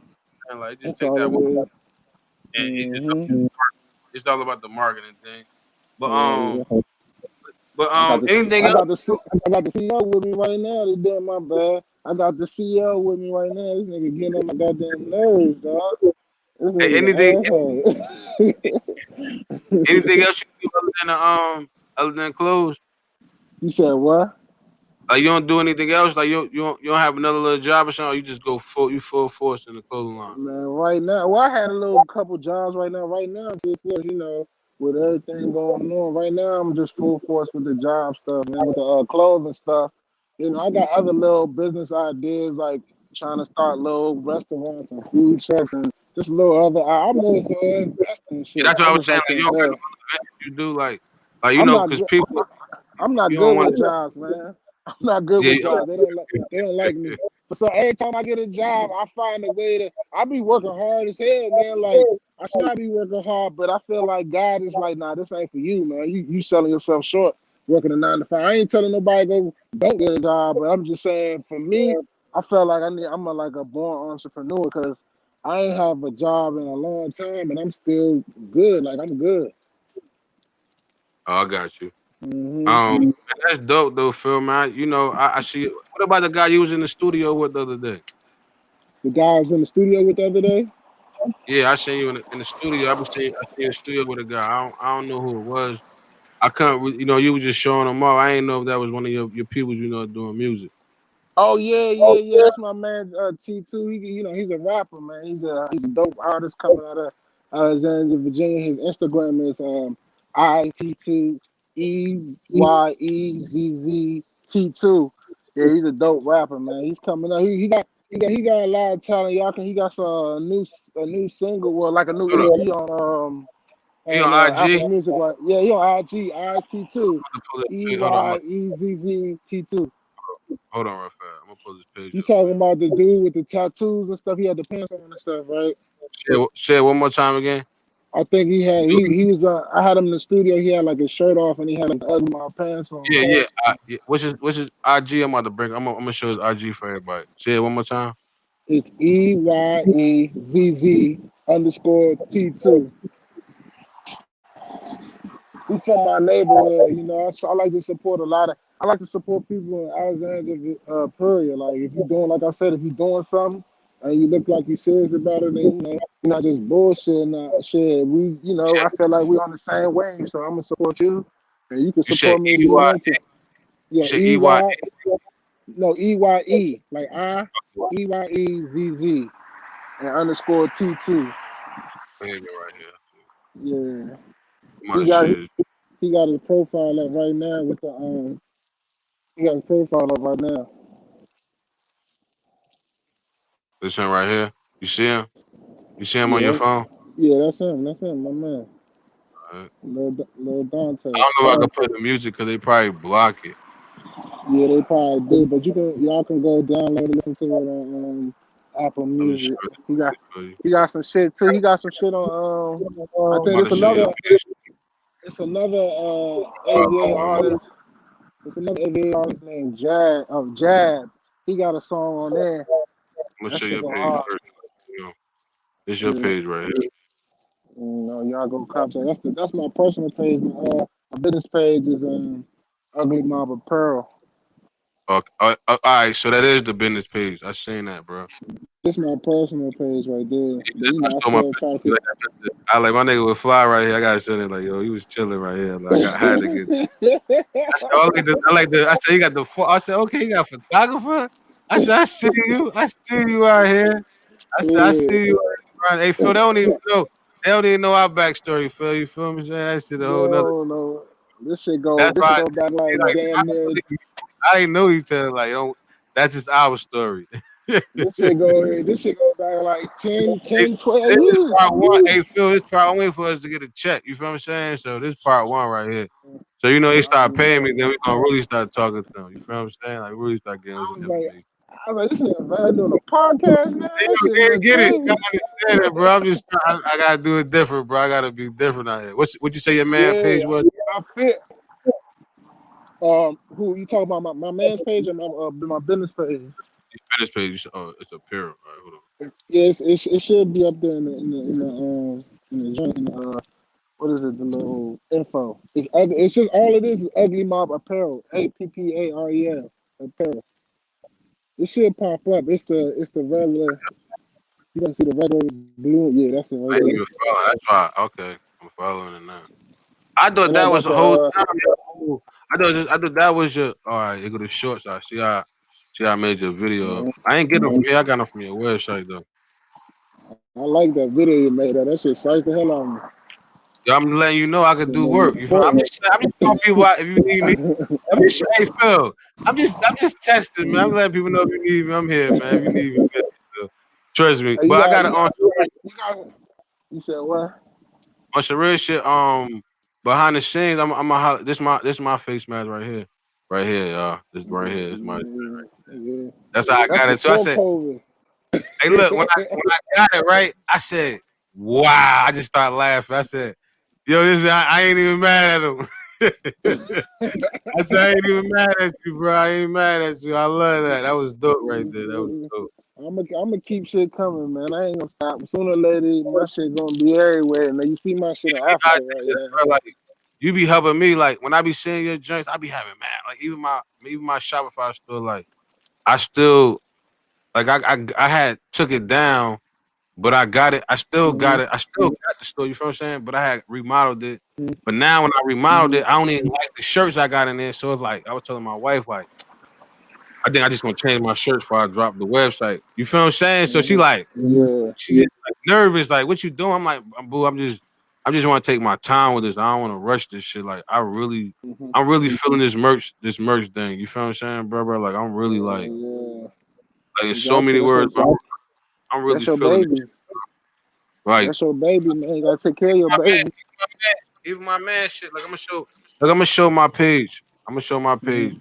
And like just That's take all that it one. is. And Mm-hmm. it's all about the marketing thing. But Yeah. anything I else? got I got the CEO with me right now. They doing my bad. I got the CEO with me right now. This nigga getting on my goddamn nerves, dog. This Anything nigga asshole. anything else you do other than clothes? You said what? Like you don't do anything else? Like you don't have another little job or something? Or you just go full force in the clothing line? Man, right now, well, I had a little couple jobs right now. Right now, I'm full force, with everything going on. Right now, I'm just full force with the job stuff, man, with the clothing stuff. I got other little business ideas, like trying to start little restaurants and food trucks and just little other. I'm more so investing in Yeah, shit. that's what I I was just saying. like to Like you don't got no invest. other ventures you do like I'm not because good. people I'm not you good don't want with to. jobs, man. I'm not good Yeah, with jobs. They don't like me. But so every time I get a job, I find a way to. I be working hard as hell, man. Like I swear I be working hard, but I feel like God is like, nah, this ain't for you, man. You selling yourself short working a 9 to 5. I ain't telling nobody go don't get a job, but I'm just saying for me, I felt like I'm like a born entrepreneur because I ain't have a job in a long time and I'm still good. Like I'm good. oh, I got you. Hmm Man, that's dope though, Phil. Man, I see. What about the guy you was in the studio with the other day? The guys in the studio with the other day. Yeah, I seen you in the studio. I seen you in the studio with a guy. I don't know who it was. I couldn't. You were just showing them off. I ain't know if that was one of your people. Doing music. Oh yeah, yeah, yeah. That's my man T2. He's a rapper, man. He's a dope artist coming out of Alexandria, Virginia. His Instagram is ITT EYEZZT2. Yeah, he's a dope rapper, man. He's coming up. He got a lot of talent. He got a new single, well, like a new Hold up. EP He on on IG. Apple Music. Right? Yeah, he on IG IST2 Hold on. EYEZZT2. Hold on, real fast. I'm gonna pull this page You up for talking you. about the dude with the tattoos and stuff? He had the pants on and stuff, right? Say it one more time again. I think he was. I had him in the studio. He had like his shirt off and he had like ugly my pants on. Yeah, yeah. Yeah. What's his IG? I'm about to bring. I'm gonna show his IG for everybody. Say it one more time. It's EYEZZ_T2. He's from my neighborhood. So I like to support a lot of. I like to support people in Alexandria, Peoria. Like if you're doing, like I said, if you're doing something, and you look like you serious about it, and you're not just bullshitting. Shit, Shit, I feel like we on the same wave, so I'm gonna support you, and you can you said support me if you EY. want to. You Yeah, said EY. no EYE, like EYEZZ and underscore T2. Page right here. Yeah, I'm he out of got shit. he got his. Up right now with the. He got his profile up right now. This one right here. You see him? You see him on your Yeah, phone? yeah, that's him. That's him, my man. Alright. Lil I Dante. don't know if I can play the music because they probably block it. Yeah, they probably do, but y'all can go download and listen to it on Apple Let me Music. show you. He got some shit too. He got some shit on. I I'm think about to show you. it's another AVA Follow him. artist. It's another AVA artist named Jab. He got a song on there. I'm gonna That show shit your go page hard. first. You know, this your Yeah. page right here. Y'all go cop that. That's my personal page. My business page is Uglymob Apparel. Okay. All right, so that is the business page. I seen that, bro. This my personal page right there. But I I saw my still try to picture. keep. I like my nigga would fly right here. I gotta show it like, yo, he was chilling right here. Like I had to get. I said, oh, I said, he got the. I said, okay, he got a photographer. I said, I see you. I see you out here. I said, I Yeah. see you. Hey, Phil, they don't even know. They don't even know our backstory, Phil. You feel me? That shit a whole nother. No. This shit That's why go back he like like damn near. I didn't know each other. Like, don't. That's just our story. This shit go back like 10, Hey, 10, 12 this is years. part one. Hey, Phil, this part I'm waiting for us to get a check. You feel what I'm saying? So this part one right here. So they start paying me, then we gonna really start talking to them. You feel what I'm saying? Like really start getting some I was like, information. this nigga man doing a podcast now. They That shit don't look get it. I crazy. understand it, bro. I'm just I gotta do it different, bro. I gotta be different out here. What you say your man Yeah, page was? I fit. Who you talking about? My man's page or my business page? Business page. Oh, it's a pair. All right, hold on. Yes, it should be up there in the what is it? The little info. It's just all it is Uglymob Apparel. APPAREL Apparel. It should pop up. It's the regular. You don't see the regular blue. Yeah, that's it I right didn't there. even follow. That's why. Okay, I'm following it now. I thought And I that was got the whole the time. Yo. I thought that was your. All right, it go to shorts. I see how I made your video. I ain't get them from here. I got them from your website though. I like that video you made. That shit psyched the hell out of me. Yo, I'm letting you know I could do work. You feel? Fuck. I'm just telling people out if you need me. I'm just hey Phil. I'm just testing, man. I'm letting people know if you need me. I'm here, man. If you need me, man. Trust me. Hey, But I got it you got you said what? on some real shit. Behind the scenes, I'm a this my face mask right here, y'all. This right here is my. Yeah. That's how I That's got it. So I before said, COVID. hey, look, when I got it right, I said, wow. I just started laughing. I said, yo, I ain't even mad at him. I said, I ain't even mad at you, bro. I ain't mad at you. I love that. That was dope right there. That was dope. I'm gonna keep shit coming, man. I ain't gonna stop. Sooner or later, my shit gonna be everywhere. Now you see my shit in I Africa did right this, now. bro. Like, you be helping me. Like, when I be seeing your joints, I be having mad. Like, even my Shopify store, like, I still, like, I had took it down, but I got it. I still got Mm-hmm. it. I still got the store. You feel what I'm saying? But I had remodeled it. But now when I remodeled Mm-hmm. it, I don't even like the shirts I got in there. So it's like I was telling my wife, like, I think I just gonna change my shirts before I drop the website. You feel what I'm saying? So she like, Yeah. she just like nervous, like, what you doing? I'm like, boo, I just want to take my time with this. I don't want to rush this shit. Like, Mm-hmm. I'm really feeling this merch thing. You feel what I'm saying, bro? Like, I'm really Yeah. like in You so got to. many words, bro. I'm really That's your feeling it. baby. Like, That's your baby, man. You gotta take care of your my man, baby. even my man shit. Like, I'm gonna show my page. I'm gonna show my Mm-hmm. page.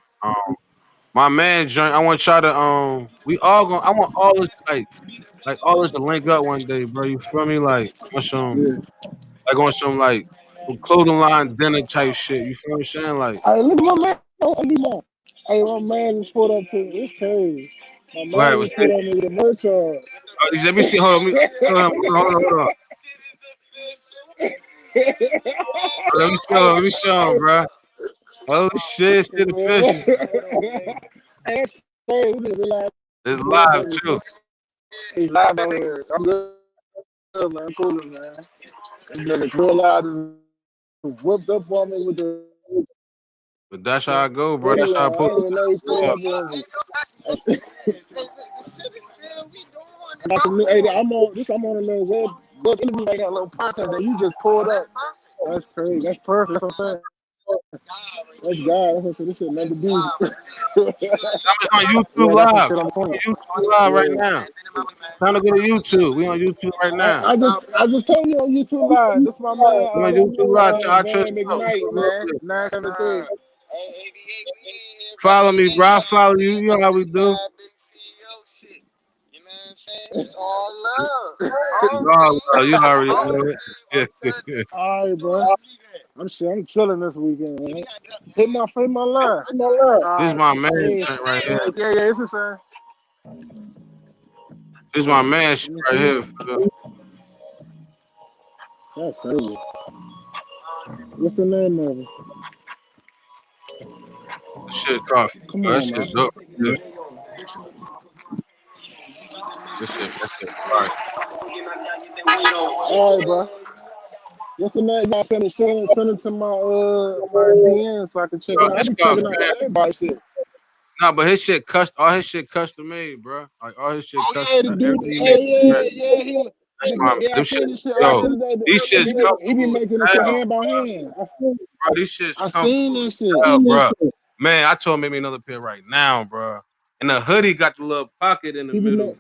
My man joint. I want y'all to we all gonna. I want all this like all this to link up one day, bro. You feel me? Like Yeah. on some clothing line dinner type shit. You feel what I'm saying? Like, Hey, look at my man. Hey, my man just pulled up to me. It's crazy. My right? man just put on me with a merch on. Let me see. Hold on. Hold on. Let me show him, bro. Oh shit, shit official. Hey, that's crazy. It's live too. He's live out here. I'm good, man. I'm cool, man. This nigga realizes whipped up on me with the But that's how I go, bro. hoodie That's how I on. I pull didn't even know he's up. still up on me. I got some new, hey, I'm on a little web interview right now, a little podcast that you just pulled up. That's crazy. That's perfect. That's what I'm saying. That's God. That's what I said. This shit never do. I'm just on YouTube Yeah, that's some Live. shit I'm I'm on saying. YouTube Live right Yeah. now. Time to go to YouTube. We on YouTube right now. I just told you on YouTube Live. This my man, We on YouTube Live. I trust Van McKnight, man. 973. Follow me, bro. I follow you. You know how we do. It's all love. You already know it. All right, bro. I'm chilling this weekend, man. Hit my line. This is my man Hey, shit right here. yeah, it's the same. This is my man shit right here. Phil. That's crazy. What's the name of it? This shit coffee. Come That on, shit man. dope. Yeah. That shit fire. All right, bro. What's the name? You gotta send it to my DM so I can check Bro, it out. I this be coffee, checking out man. everybody's shit. Nah, but his shit all his shit custom made, bro. Like all his shit Oh custom. yeah, the dude. Everything he made. That's my Yeah, I them shit. seen this shit Yo, earlier today. these shit's He be comfortable as making this shit hell, hand by bro. hand. Bro, these shit's I seen comfortable that as shit. hell, bro. Man, I told him make me another pair right now, bro. And the hoodie got the little pocket in the He be middle.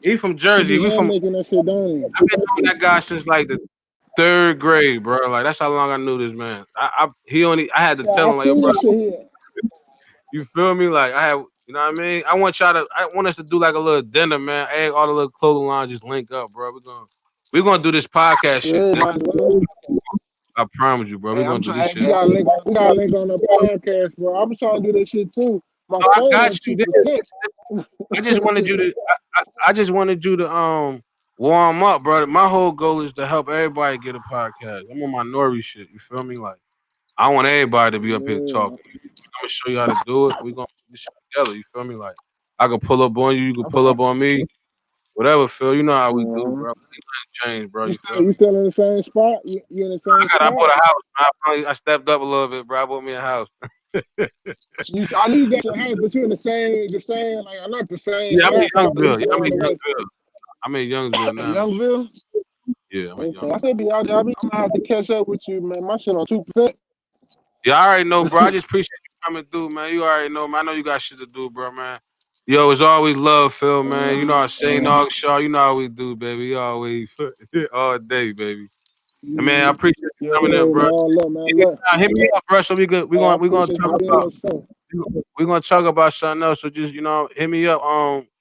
He from he Jersey. be hand making that shit, don't he? I've been knowing that guy since like the 3rd grade, bro. Like that's how long I knew this man. I had to Yeah, tell I him like, yo, seen bro, that shit here. you feel me? Like you know what I mean? I want us to do like a little dinner, man. Hey, all the little clothing lines just link up, bro. We're gonna do this podcast shit. Yeah, might as well. I promise you, bro. We're Hey, gonna do this hey, shit. we got a link on the podcast, bro. I'm trying to do that shit too. My No, I phone got on you. 2%. I just wanted you to I just wanted you to warm up, brother. My whole goal is to help everybody get a podcast. I'm on my Nori shit. You feel me? Like I want everybody to be up here Yeah, talking. I'm gonna show you how to do it. We're gonna put this shit together. You feel me? Like I can pull up on you, you can pull up on me. Whatever, Phil. You know how we do, bro. Ain't nothing changed, bro. You feel me? You still in the same spot? You in the same I spot? bought a house. I stepped up a little bit, bro. I bought me a house. I knew you got your house, but you're in the same, like not the same Yeah, I'm in spot. Youngsville. Yeah, I'm On in the way. Youngsville. I'm in Youngsville now. Youngville? Yeah, I'm in Okay. Youngsville. I said be out there. I'm gonna have to catch up with you, man. My shit on 2%. Yeah, I already know, bro. I just appreciate you coming through, man. You already know, man. I know you got shit to do, bro, man. Yo, it's always love, Phil, man. You know I say Nog Shaw. You know how we do, baby. You always all day, baby. And man, I appreciate you Yeah, coming in, bro. look, man, look. Hit me up, bro. So we I gonna appreciate talk you being about on the show. we're gonna talk about something else. So just hit me up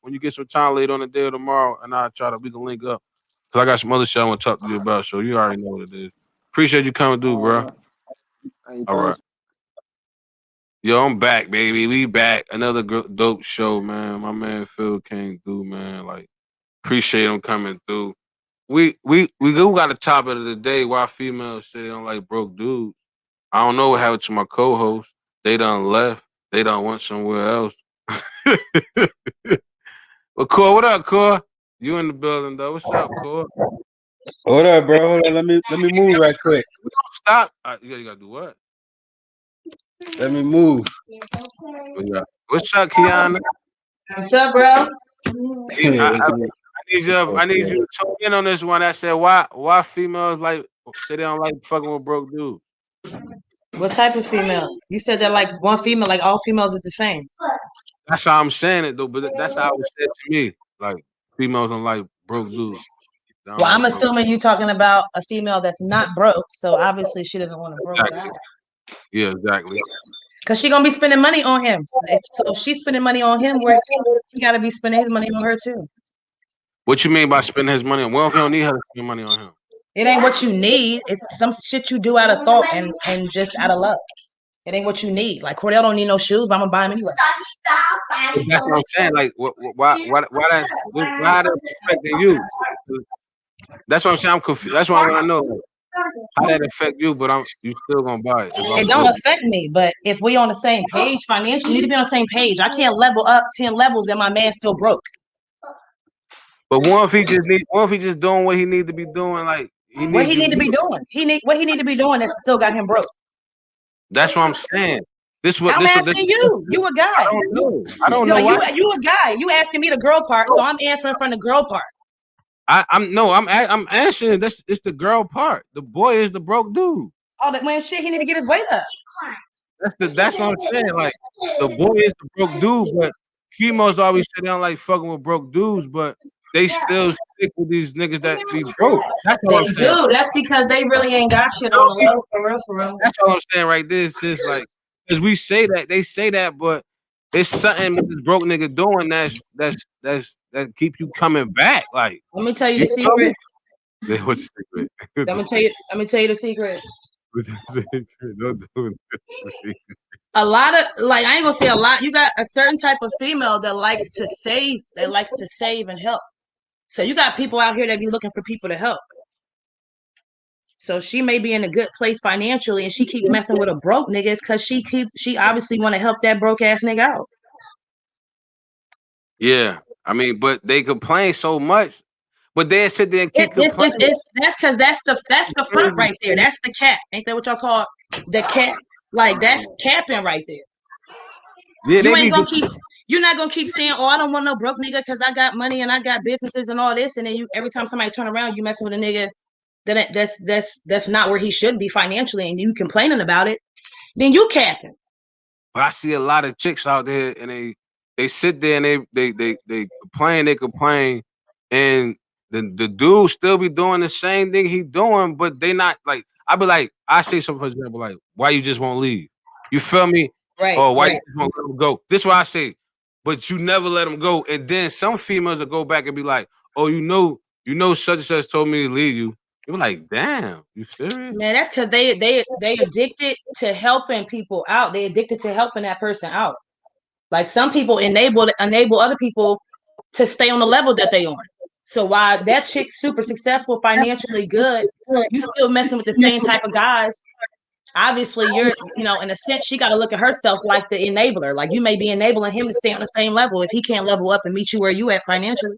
when you get some time later on the day or tomorrow, and we can link up. Cause I got some other shit I want to talk to you about. So you already know what it is. Appreciate you coming through, bro. Hey, All right. thanks. Yo, I'm back, baby. We back. Another dope show, man. My man Phil came through, man. Like, appreciate him coming through. We got a topic of the day. Why females say they don't like broke dudes. I don't know what happened to my co-host. They done left. They done went somewhere else. But Core, what up, Core? You in the building though? What's up, Core? Hold up, bro. Hold on. Let me move right quick. We don't stop. You gotta do what? Let me move. What's up, Kiana? What's up, bro? I need you to tune in on this one. I said, why females say they don't like fucking with broke dudes? What type of female? You said that like one female, like all females is the same. That's how I'm saying it though, but that's how it was said to me. Like females don't like broke dudes. Well, I'm assuming you're talking about a female that's not broke, so obviously she doesn't want a broke guy. Yeah, exactly. Cause she's gonna be spending money on him. So if she's spending money on him, where he gotta be spending his money on her too. What you mean by spending his money on? Well, if you don't need her to spend money on him. It ain't what you need. It's some shit you do out of thought and just out of love. It ain't what you need. Like Cordell don't need no shoes, but I'm gonna buy him anyway. That's what I'm saying. Like, why that's affecting you? That's what I'm saying. I'm confused. That's why I want to know how that affect you, but you still gonna buy it. It don't affect me, but if we on the same page financially, we need to be on the same page. I can't level up 10 levels and my man still broke. But what if he just doing what he need to be doing? Like what he need to be doing? What he need to be doing that still got him broke. That's what I'm saying. I'm asking you. You a guy. I don't know. You a guy. You asking me the girl part, so I'm answering from the girl part. I'm answering. It's the girl part. The boy is the broke dude. Oh, that man, shit. He need to get his weight up. That's what I'm saying. Like the boy is the broke dude, but females always say they don't like fucking with broke dudes, but they still stick with these niggas that be broke. That's what I'm saying. That's because they really ain't got shit on the road for real. That's all I'm saying right there. It's just like because we say that, they say that, but it's something with this broke nigga doing that keep you coming back. Like, let me tell you the secret. What's the secret? Let me tell you the secret. What's the secret? Don't do it. A lot of, like, I ain't gonna say a lot. You got a certain type of female that likes to save. That likes to save and help. So you got people out here that be looking for people to help. So she may be in a good place financially, and she keep messing with a broke nigga because she obviously want to help that broke ass nigga out. Yeah, I mean, but they complain so much, but they sit there and keep complaining. That's because that's the front right there. That's the cap. Ain't that what y'all call the cap? Like that's capping right there. Yeah, you're not gonna keep saying, "Oh, I don't want no broke nigga because I got money and I got businesses and all this," and then every time somebody turn around, you messing with a nigga that's not where he should be financially, and you complaining about it, then you capping. But I see a lot of chicks out there, and they sit there and they complain, and the dude still be doing the same thing he doing, but they not like. I be like, I say something, for example, like, why you just won't leave? You feel me? Right. Or why right. you just won't let him go? This is why I say, but you never let him go. And then some females will go back and be like, oh, you know, such and such told me to leave you. You're like, damn, you serious? Man, that's because they addicted to helping people out. They addicted to helping that person out. Like some people enable other people to stay on the level that they on. So while that chick's super successful, financially good, you still messing with the same type of guys. Obviously, you're, in a sense, she got to look at herself like the enabler. Like you may be enabling him to stay on the same level if he can't level up and meet you where you at financially.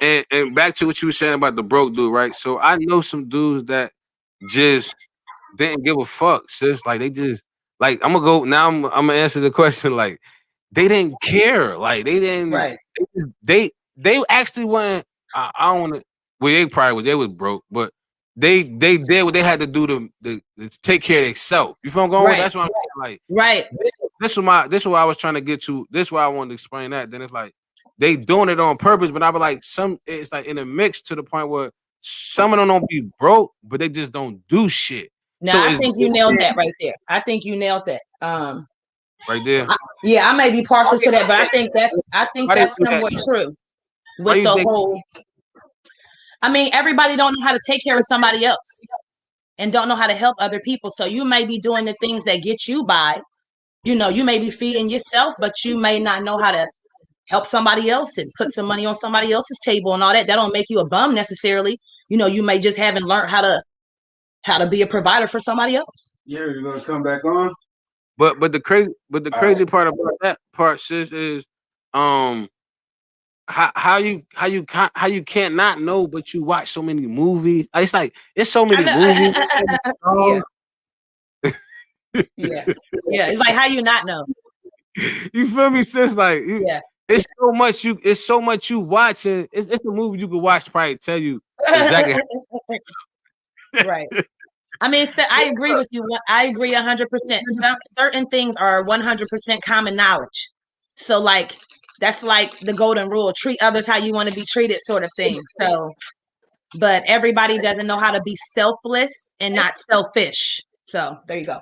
And back to what you were saying about the broke dude, right? So I know some dudes that just didn't give a fuck, sis. Like they just like I'm gonna go now. I'm gonna answer the question. Like they didn't care. Like they didn't. Right. They actually went. I don't want to. Well, they was broke, but they did what they had to do to take care of themselves. You feel I'm going? Right. That's what I'm saying. Like right. This is what I was trying to get to. This is why I wanted to explain that. Then it's like they doing it on purpose, but I be like it's like in a mix to the point where some of them don't be broke, but they just don't do shit. Now so I think you nailed that right there. I think you nailed that. Right there. I may be partial to that, but I think that's somewhat true. With the whole, I mean, everybody don't know how to take care of somebody else, and don't know how to help other people. So you may be doing the things that get you by. You may be feeding yourself, but you may not know how to help somebody else and put some money on somebody else's table and all that. That don't make you a bum necessarily. You may just haven't learned how to be a provider for somebody else. Yeah, you're gonna come back on. But the crazy part about that part, sis, is how you can't not know, but you watch so many movies. It's like it's so many movies. Yeah. It's like how you not know. You feel me, sis? Like it's so much you watching. It's a movie you could watch, probably tell you exactly. Right. I mean, I agree with you. I agree 100%. Certain things are 100% common knowledge. So, like, that's like the golden rule: treat others how you want to be treated, sort of thing. So, but everybody doesn't know how to be selfless and not selfish. So, there you go.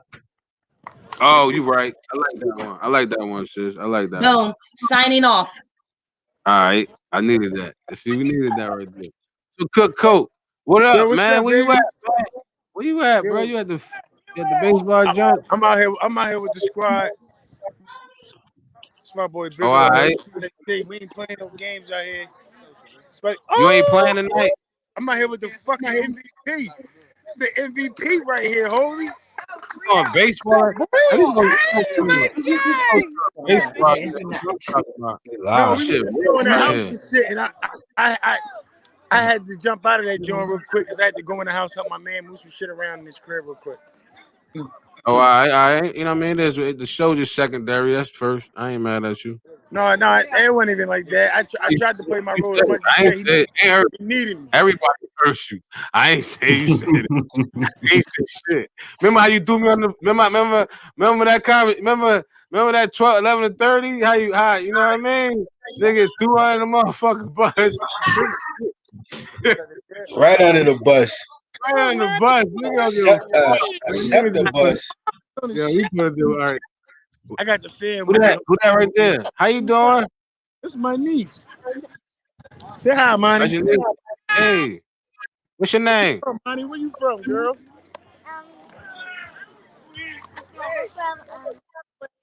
Oh, you're right. I like that one, sis. I like that. Boom. Signing off. All right. I needed that. See, we needed that right there. So, Cook, what up, Yo, man? up, Where you at, man? Where you at, bro? You at the baseball joint? I'm out here with the squad. It's my boy Big. Oh, all right. We ain't playing no games out here. You ain't playing tonight? I'm out here with the fucking MVP. It's the MVP right here, holy. On baseball. Baseball. No, we Shit. was doing the house Yeah. and shit, and I had to jump out of that joint real quick because I had to go in the house help my man move some shit around in his crib real quick. Oh, I, you know what I mean? There's the show just secondary. That's first. I ain't mad at you. No, it wasn't even like that. I tried to play my role as much as he needed me. Everybody hurts you. I ain't say you said it. I ain't say shit. Remember how you threw me on the remember that comment? Remember that 12, 11 and 30? How you know what I mean? Niggas threw on the motherfucking bus. Right under the bus. Right on the bus. Accept the bus. Yeah, we could do all right. I got the fan. Who that right there? How you doing? This is my niece. Say hi, Monty. Hey, what's your name? Where you from, Monty? Where you from, girl?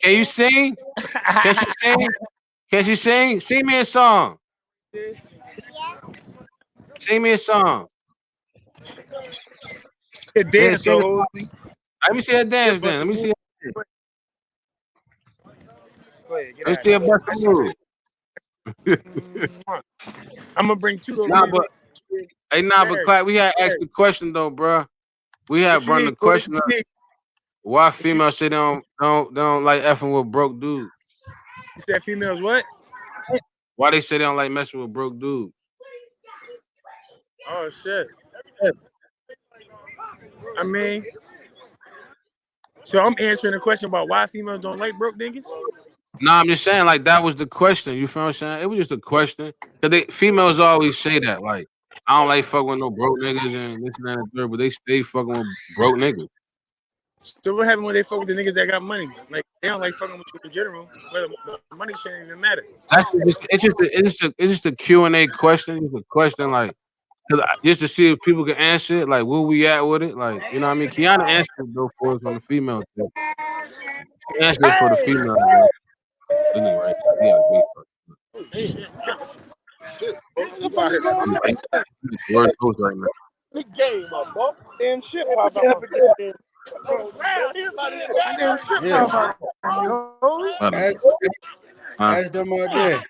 Can you sing? Can she sing? Can she sing? Sing me a song. Yes. Sing me a song. A dance, so let me see her dance then. Let me see her dance. Let me see her bust a move. I'm gonna bring two. But Clyde, we had asked the question though, bro. We had brought the question up. Why females say they don't like effing with broke dudes? You said females what? Why they say they don't like messing with broke dudes? Oh shit. I mean, so I'm answering the question about why females don't like broke niggas. Nah, I'm just saying, like, that was the question. You feel what I'm saying? It was just a question. Because females always say that. Like, I don't like fucking with no broke niggas and this and that and third, but they stay fucking with broke niggas. So what happened when they fuck with the niggas that got money? Like, they don't like fucking with you in general. Well, the money shouldn't even matter. It's just a Q&A question. It's a question, like, just to see if people can answer it. Like, where we at with it? Like, you know what I mean? Kiana answered it, though, for us on the female thing. She answered it for the female. Right? Right there. Word goes right now. Big game up, bro. Damn shit. Ask them out there.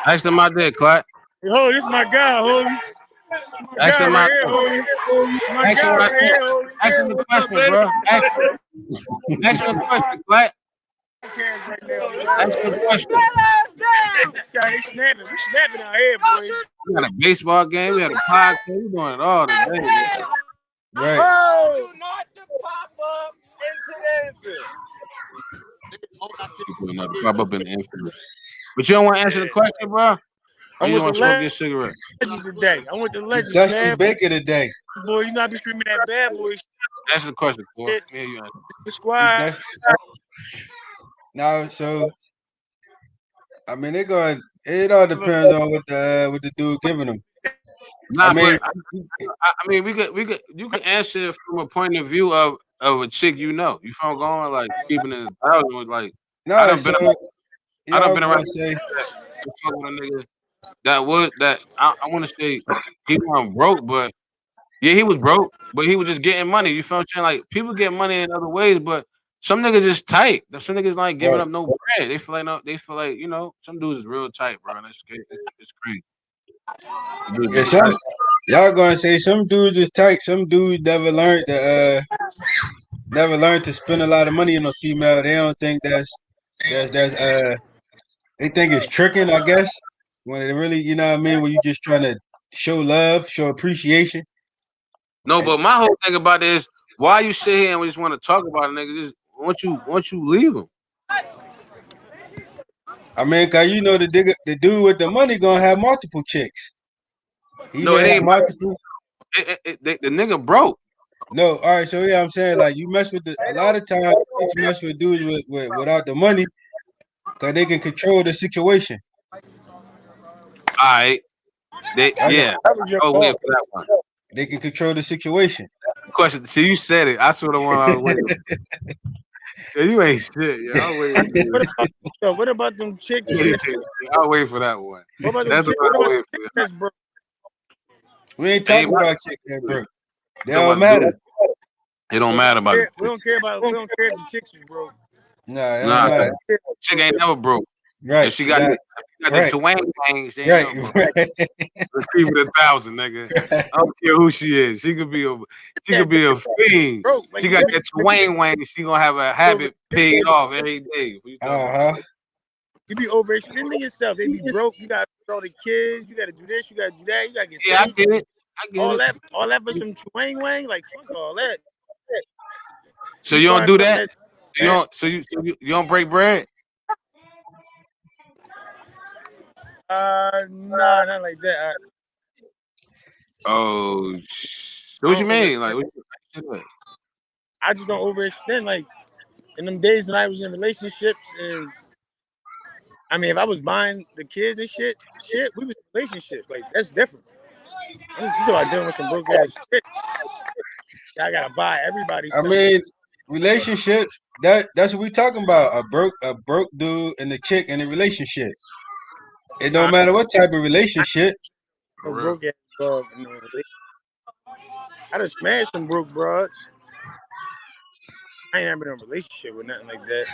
Ask them out there, Clyde. Yo, this is my guy, Holy. Ask them out there. Ask him the question, bro. Ask him the question, Clyde. Ask him the question. We snapping out here, boy. We got a baseball game. We had a podcast. We doing it all today. Right. Oh, not to pop up into the Pop up in the infinite. But you don't want to answer the question, bro? Or you don't want to smoke your cigarette? Legends today. I want the legends. Dusty Baker today. Boy, you know I be screaming that bad boy. Answer the question, boy. Yeah, you answer. The squad. Now, so I mean, it all depends on what the dude giving them. Nah, I mean, you can answer it from a point of view of a chick you know. You feel going like keeping it like. No, I done been around. Say, fuck with a nigga that I want to say he wasn't broke, but yeah, he was broke, but he was just getting money. You feel what I'm saying? Like people get money in other ways, but some niggas just tight. Some niggas like giving up no bread. They feel like you know, some dudes is real tight, bro. And it's crazy. Yeah, y'all gonna say some dudes is tight. Some dudes never learned to spend a lot of money on a female. They don't think they think it's tricking, I guess. When it really, you know what I mean, when you just trying to show love, show appreciation. No, but my whole thing about it is why you sit here and we just want to talk about it, nigga. Just once you leave them. I mean, cause you know the dude with the money gonna have multiple chicks. It ain't multiple. The nigga broke. No, all right. So yeah, I'm saying like you mess with a lot of times you mess with dudes without the money, cause they can control the situation. All right. Oh, wait for that one. They can control the situation. Question. See, you said it. I swear the one I was waiting. Yeah, you ain't shit. Yeah, I'll wait. What about them chicks? I'll wait for that one. What about them chicks, bro? We ain't talking about chicks that broke. They don't matter. It don't matter about it. We don't care if the chicks is broke. Nah, chick ain't never broke. right. If she got the Twain thing, she ain't right, never broke. Let's keep it 1,000, nigga. I don't care who she is. She could be a fiend. Broke. Like, she got that Twain wang. She gonna have a habit paid off every day. You be overextending yourself. They be broke. You gotta throw the kids. You gotta do this. You gotta do that. You gotta get I get it. All that for some Twang Wang. Like fuck all that. So you don't do that? You don't break bread? Nah, not like that. So what you mean? Like, I just don't overextend. Like in them days when I was in relationships, and I mean, if I was buying the kids and shit, we was in relationships. Like that's different. You talking about dealing with some broke ass chicks. I gotta buy everybody something. I mean, relationships. That's what we talking about. A broke dude and a chick in a relationship. It don't matter what type of relationship. No broke ass dog. I just smashed some broke broads. I ain't never been in a relationship with nothing like that.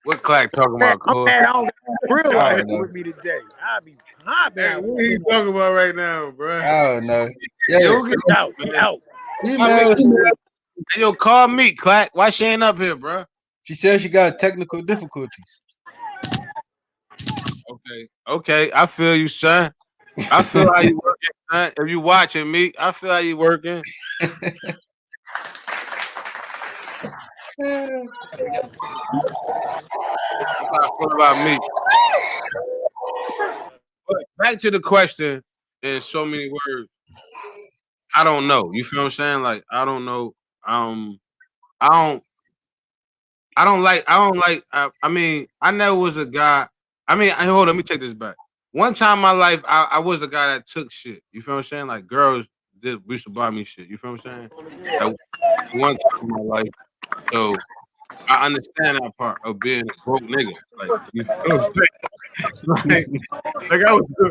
What Clack talking about, Cole? I don't real life with me today. I'll be hopping. Hey, what are you talking about right now, bro? I don't know. Yo, get out. Yo, call me, Clack. Why she ain't up here, bro? She said she got technical difficulties. Okay. I feel you, son. I feel how you working, son. If you watching me, I feel how you working. That's how I feel about me. But back to the question in so many words. I don't know. You feel what I'm saying? Like, I don't know. I mean, I never was a guy. I mean, hold on, let me take this back. One time in my life, I was a guy that took shit. You feel what I'm saying? Like girls used to buy me shit. You feel what I'm saying? Like, one time in my life. So I understand that part of being a broke nigga. Like, you feel what I'm saying? like I was a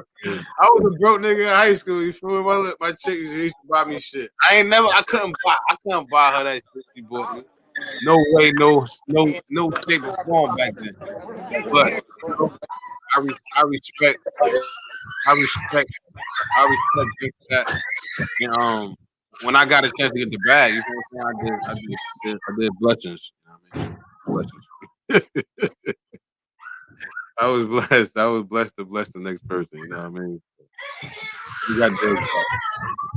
broke nigga in high school. You feel me? My chicks used to buy me shit. I couldn't buy her that shit she bought me. No way, no shape or form back then. But I respect that. And, when I got a chance to get the bag, you know what I'm saying? I did blessings. You know what I mean? Blessings. I was blessed. I was blessed to bless the next person. You know what I mean? You got dead.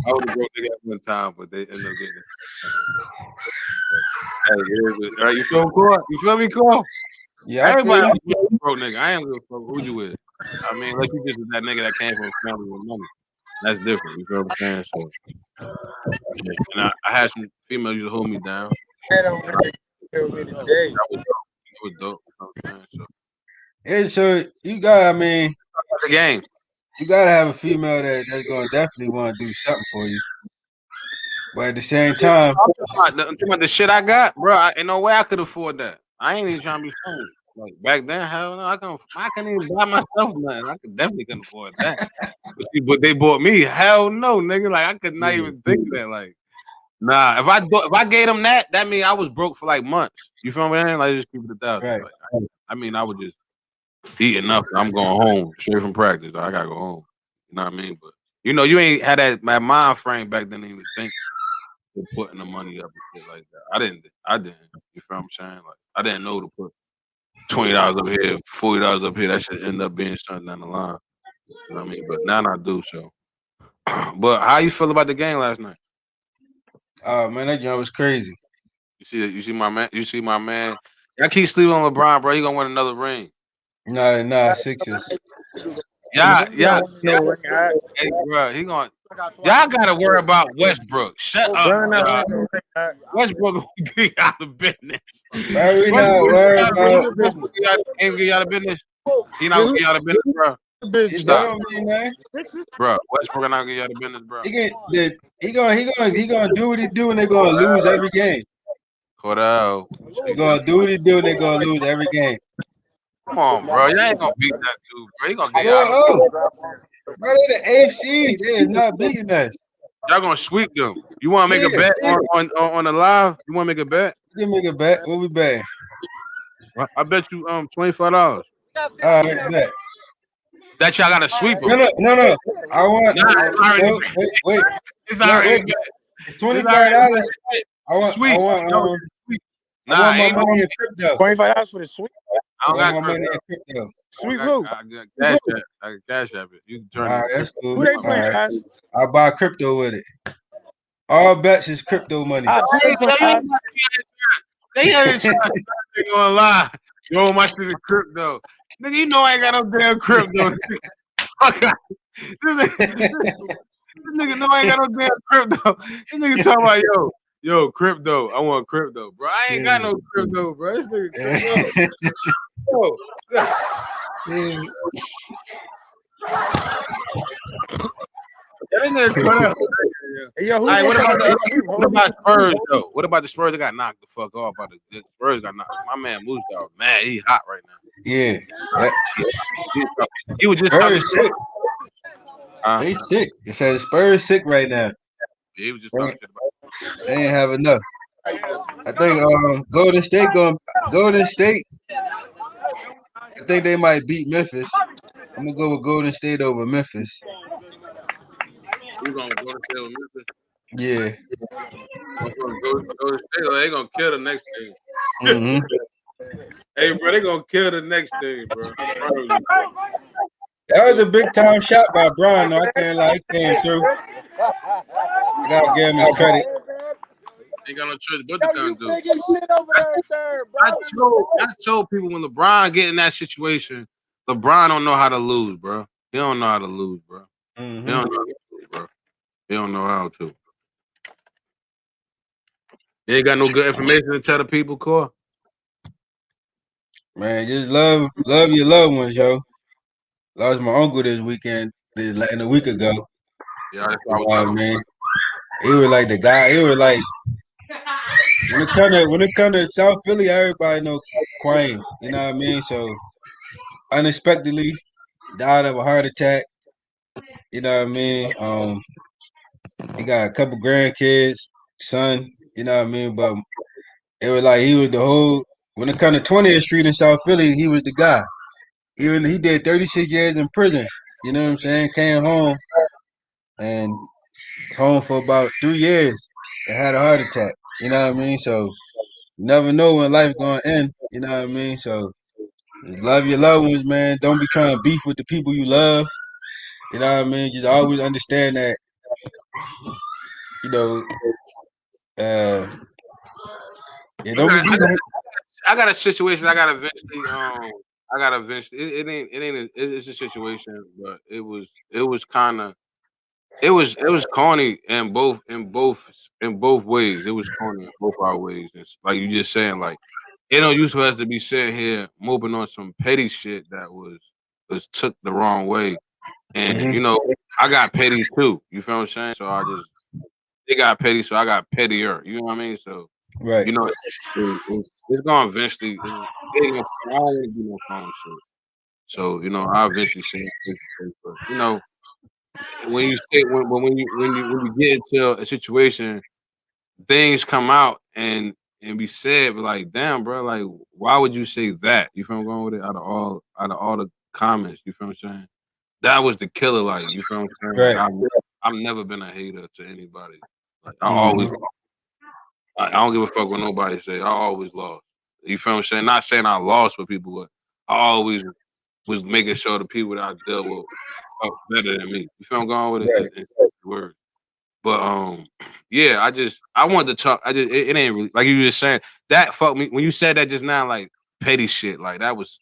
I was a broke nigga at one time, but they ended up getting it. Hey, all right, you feel cool? You feel me, cool? Yeah, everybody else is a broke nigga. I ain't gonna fuck who you with. I mean, like you just that nigga that came from a family with money. That's different. You feel what I'm saying? So, yeah. And I had some females used to hold me down. That was dope. You know what I'm saying? So. Yeah, so you got. I mean, the game. You gotta have a female that's gonna definitely want to do something for you. But at the same time, I'm talking about the shit I got, bro. Ain't no way I could afford that. I ain't even trying to be funny. Like back then, hell no, I couldn't even buy myself nothing. I definitely couldn't afford that. But they bought me. Hell no, nigga. Like I could not even think that. Like, nah. If I gave them that means I was broke for like months. You feel what I'm saying? Like just keep it 1,000. Right. Like, I mean, I would just eat enough. I'm going home straight from practice. I gotta go home. You know what I mean? But you ain't had that mind frame back then to even think of putting the money up and shit like that. I didn't. You feel what I'm saying? Like I didn't know to put $20 up here, $40 up here. That should end up being something down the line. You know what I mean? But now I do so. But how you feel about the game last night? Oh man, that game was crazy. You see my man. I keep sleeping on LeBron, bro. He gonna win another ring. Nah, Sixers. Yeah. Hey, bro, he gonna. Y'all gotta worry about Westbrook. Shut up. Westbrook will be out of business. Why we not worried about? Ain't get out of business. He not gonna get out of business, bro. Stop. Bro, Westbrook not gonna get out of business, bro. He gonna do what he do, and they're gonna lose every game. Cordell. He gonna do what he do, and they're gonna lose every game. Come on, bro. You ain't gonna beat that dude, bro. He gonna get out. Bro, they're the AFC. They is not beating us. Y'all gonna sweep them. You want to make a bet on the live? You want to make a bet? You can make a bet. What we bet? I bet you $25. All right, bet. That y'all gotta sweep them. No. I want. Nah, it's already No, wait. It's No, already wait. bet. It's $25. Sweep. I want Nah, my money in crypto. $25 for the sweep. I don't got my money crypto. in crypto. Sweep I who? got cash app. I got cash app it. You can turn All right, it. that's cool. Who they All playing, right. guys? I'll buy crypto with it. All bets is crypto money. Who they playing, guys? They ain't gonna lie. Yo, my shit is crypto. Nigga, you know I ain't got no damn crypto. This nigga know I ain't got no damn crypto. This nigga talking about yo, crypto. I want crypto, bro. I ain't got no crypto, bro. This nigga crypto. Hey, yo, Right, what about Spurs though? What about the Spurs? They got knocked the fuck off by the Spurs. Got knocked. My man Moose dog, man, he hot right now. Yeah. He was just Spurs sick. They sick. sick. It says Spurs sick right now. He was just talking shit about. They ain't have enough. I think Golden State. I think they might beat Memphis. I'm gonna go with Golden State over Memphis. You gonna go to stay with Memphis? Yeah. Go to stay. They gonna kill the next thing. Mm-hmm. Hey, bro, they gonna kill the next thing, bro. That was a big time shot by Brian. Though. I can't lie, he came through. I gotta give him his credit. Ain't got no choice but to come do. I told people when LeBron get in that situation, LeBron don't know how to lose, bro. He don't know how to lose, bro. Mm-hmm. He don't know how to lose, bro. He don't know how to. You ain't got no good information to tell the people, Core? Man, just love your loved ones, yo. Lost my uncle this weekend, a week ago. Yeah, that's what I was talking man. He was like the guy. He was like when it come to South Philly, everybody know Quine. You know what I mean? So unexpectedly died of a heart attack. You know what I mean? He got a couple grandkids, son. You know what I mean? But it was like he was the whole. When it come to 20th Street in South Philly, he was the guy. Even he did 36 years in prison. You know what I'm saying? Came home and home for about 3 years and had a heart attack. You know what I mean? So you never know when life gonna end. You know what I mean? So just love your loved ones, man. Don't be trying to beef with the people you love. You know what I mean? Just always understand that. You know, yeah, don't be beefing. I got a situation. I got to eventually. It's a situation, but it was kind of. It was corny in both ways. It was corny in both our ways. It's like you just saying, like it don't use for us to be sitting here moping on some petty shit that was took the wrong way. And you know, I got petty too. You feel what I'm saying? So they got petty, so I got pettier. You know what I mean? So Right. you know, it's gonna eventually. I don't do no phone shit. So you know, I eventually say, you know. When you say when you get into a situation, things come out and be said, but like, damn, bro, like, why would you say that? You feel what I'm going with it? Out of all the comments, you feel what I'm saying? That was the killer, like, you feel what I'm saying? Right. Like, I've never been a hater to anybody. Like, I always, I don't give a fuck what nobody say. I always lost. You feel what I'm saying? Not saying I lost with people, but I always was making sure the people that I dealt with better than me. You feel I'm going with it? Right. Word. But yeah, I wanted to talk. It ain't really like you were just saying that fucked me when you said that just now, like petty shit. Like that was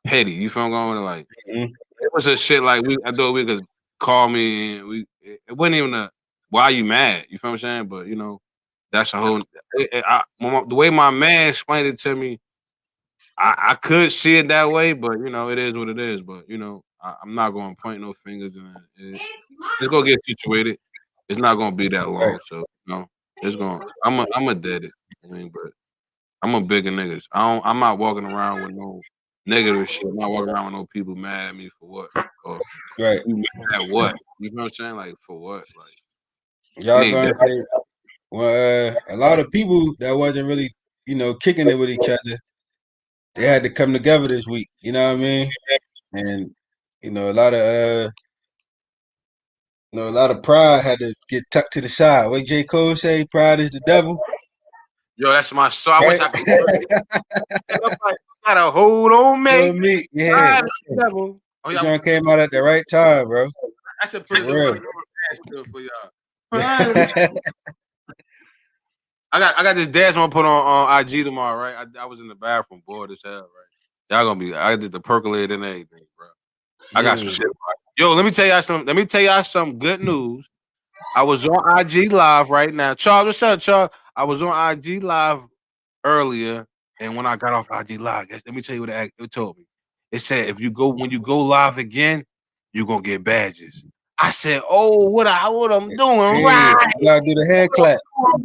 petty. You feel I'm going with it? Like it was a shit like I thought we could call me and it wasn't even a why you mad? You feel what I'm saying? But you know, that's a whole the way my man explained it to me, I could see it that way, but you know, it is what it is. But you know, I'm not going to point no fingers. It's gonna get situated. It's not gonna be that long. So you know, it's gonna. I'm a dead it. I mean, but I'm a bigger niggas. I'm not walking around with no negative shit. I'm not walking around with no people mad at me for what or right. you mad at what. You know what I'm saying? Like for what? Like Y'all gonna say, well, a lot of people that wasn't really, kicking it with each other, they had to come together this week. You know what I mean? And a lot of pride had to get tucked to the side. What J. Cole say? Pride is the devil. Yo, that's my song. I Right? wish I could. Gotta hold on, Little mate. meat, yeah. Pride is the devil. Oh, It y'all, done came out at the right time, bro. I should put For it real. on the for y'all. I got this dance I'm gonna put on IG tomorrow, right? I was in the bathroom, bored as hell, right? Y'all gonna be. I did the percolate and everything, bro. I got some Yeah. shit. Yo, let me tell y'all some good news. I was on IG Live right now. Charles, what's up, Charles? I was on IG Live earlier, and when I got off IG Live, let me tell you what it told me. It said when you go live again, you're gonna get badges. I said, oh, what I'm doing right. You gotta do the hand clap.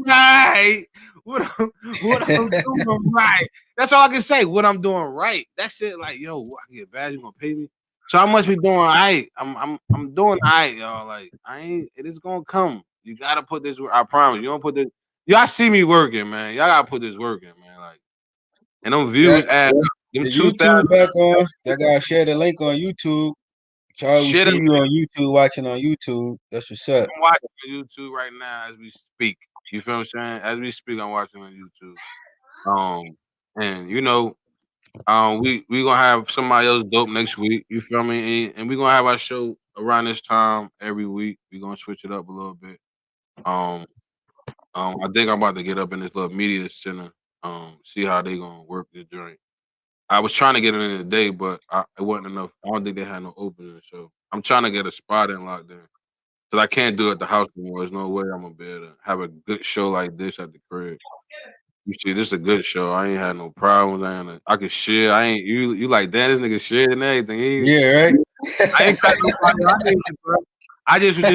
Right. What I'm doing right. That's all I can say. What I'm doing right. That's it. Like, yo, I can get badges, you gonna pay me. So I must be doing all right. I'm doing all right, y'all. Like, it is gonna come. You gotta put this work. I promise. You don't put this. Y'all see me working, man. Y'all gotta put this work in, man. Like, and them views add up. Them The 2,000 YouTube back on. I gotta share the link on YouTube. Charles, we shit. see you on YouTube, watching on YouTube. That's what's up. I'm watching on YouTube right now as we speak. You feel what I'm saying? As we speak, I'm watching on YouTube. And we gonna have somebody else dope next week. You feel me? And we gonna have our show around this time every week. We gonna switch it up a little bit. I think I'm about to get up in this little media center. See how they gonna work this joint. I was trying to get it in today, but it wasn't enough. I don't think they had no opening, so I'm trying to get a spot in locked in. Cause I can't do it at the house anymore. There's no way I'm gonna be able to have a good show like this at the crib. You see, this is a good show. I ain't had no problems. I could share. I ain't you like damn, this nigga shared and everything. Yeah, right. I ain't got nobody. I just I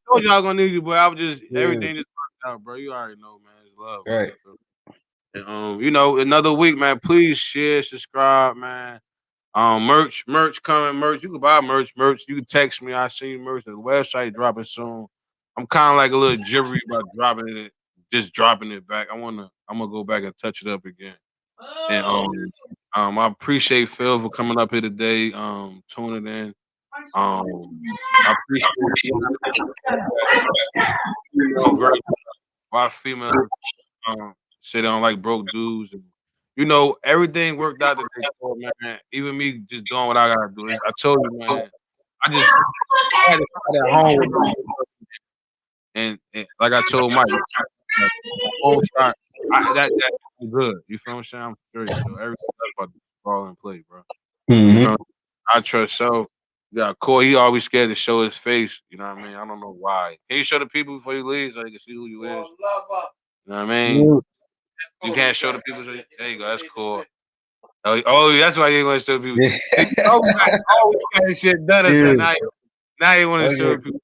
told you I was gonna need you, but I was just everything just worked out, bro. You already know, man. It's love, right? And another week, man. Please share, subscribe, man. Merch coming, merch. You can buy merch. You can text me. I see merch. The website dropping soon. I'm kind of like a little jittery about dropping it back. I'm gonna go back and touch it up again. And I appreciate Phil for coming up here today. Tuning in. I appreciate very a lot of females say they don't like broke dudes and everything worked out today, man. Even me just doing what I gotta do. I told you, man. I had to stay at home with me. And like I told Mike, that's good. You feel what I'm saying? I'm straight. So everything's about to fall in play, bro. You feel me? I trust so. Yeah, Corey, he always scared to show his face. You know what I mean? I don't know why. Can you show the people before you leave so they can see who you is? You know what I mean? You can't show the people. There you go. That's cool. Oh, that's why you ain't want to show people. We got shit done. Now you want to show people.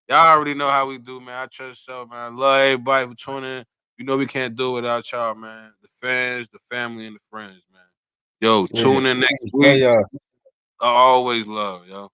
Y'all already know how we do, man. I trust so, man. I love everybody for tuning in. You know we can't do it without y'all, man. The fans, the family, and the friends, man. Yo, tune in next week. I always love, yo.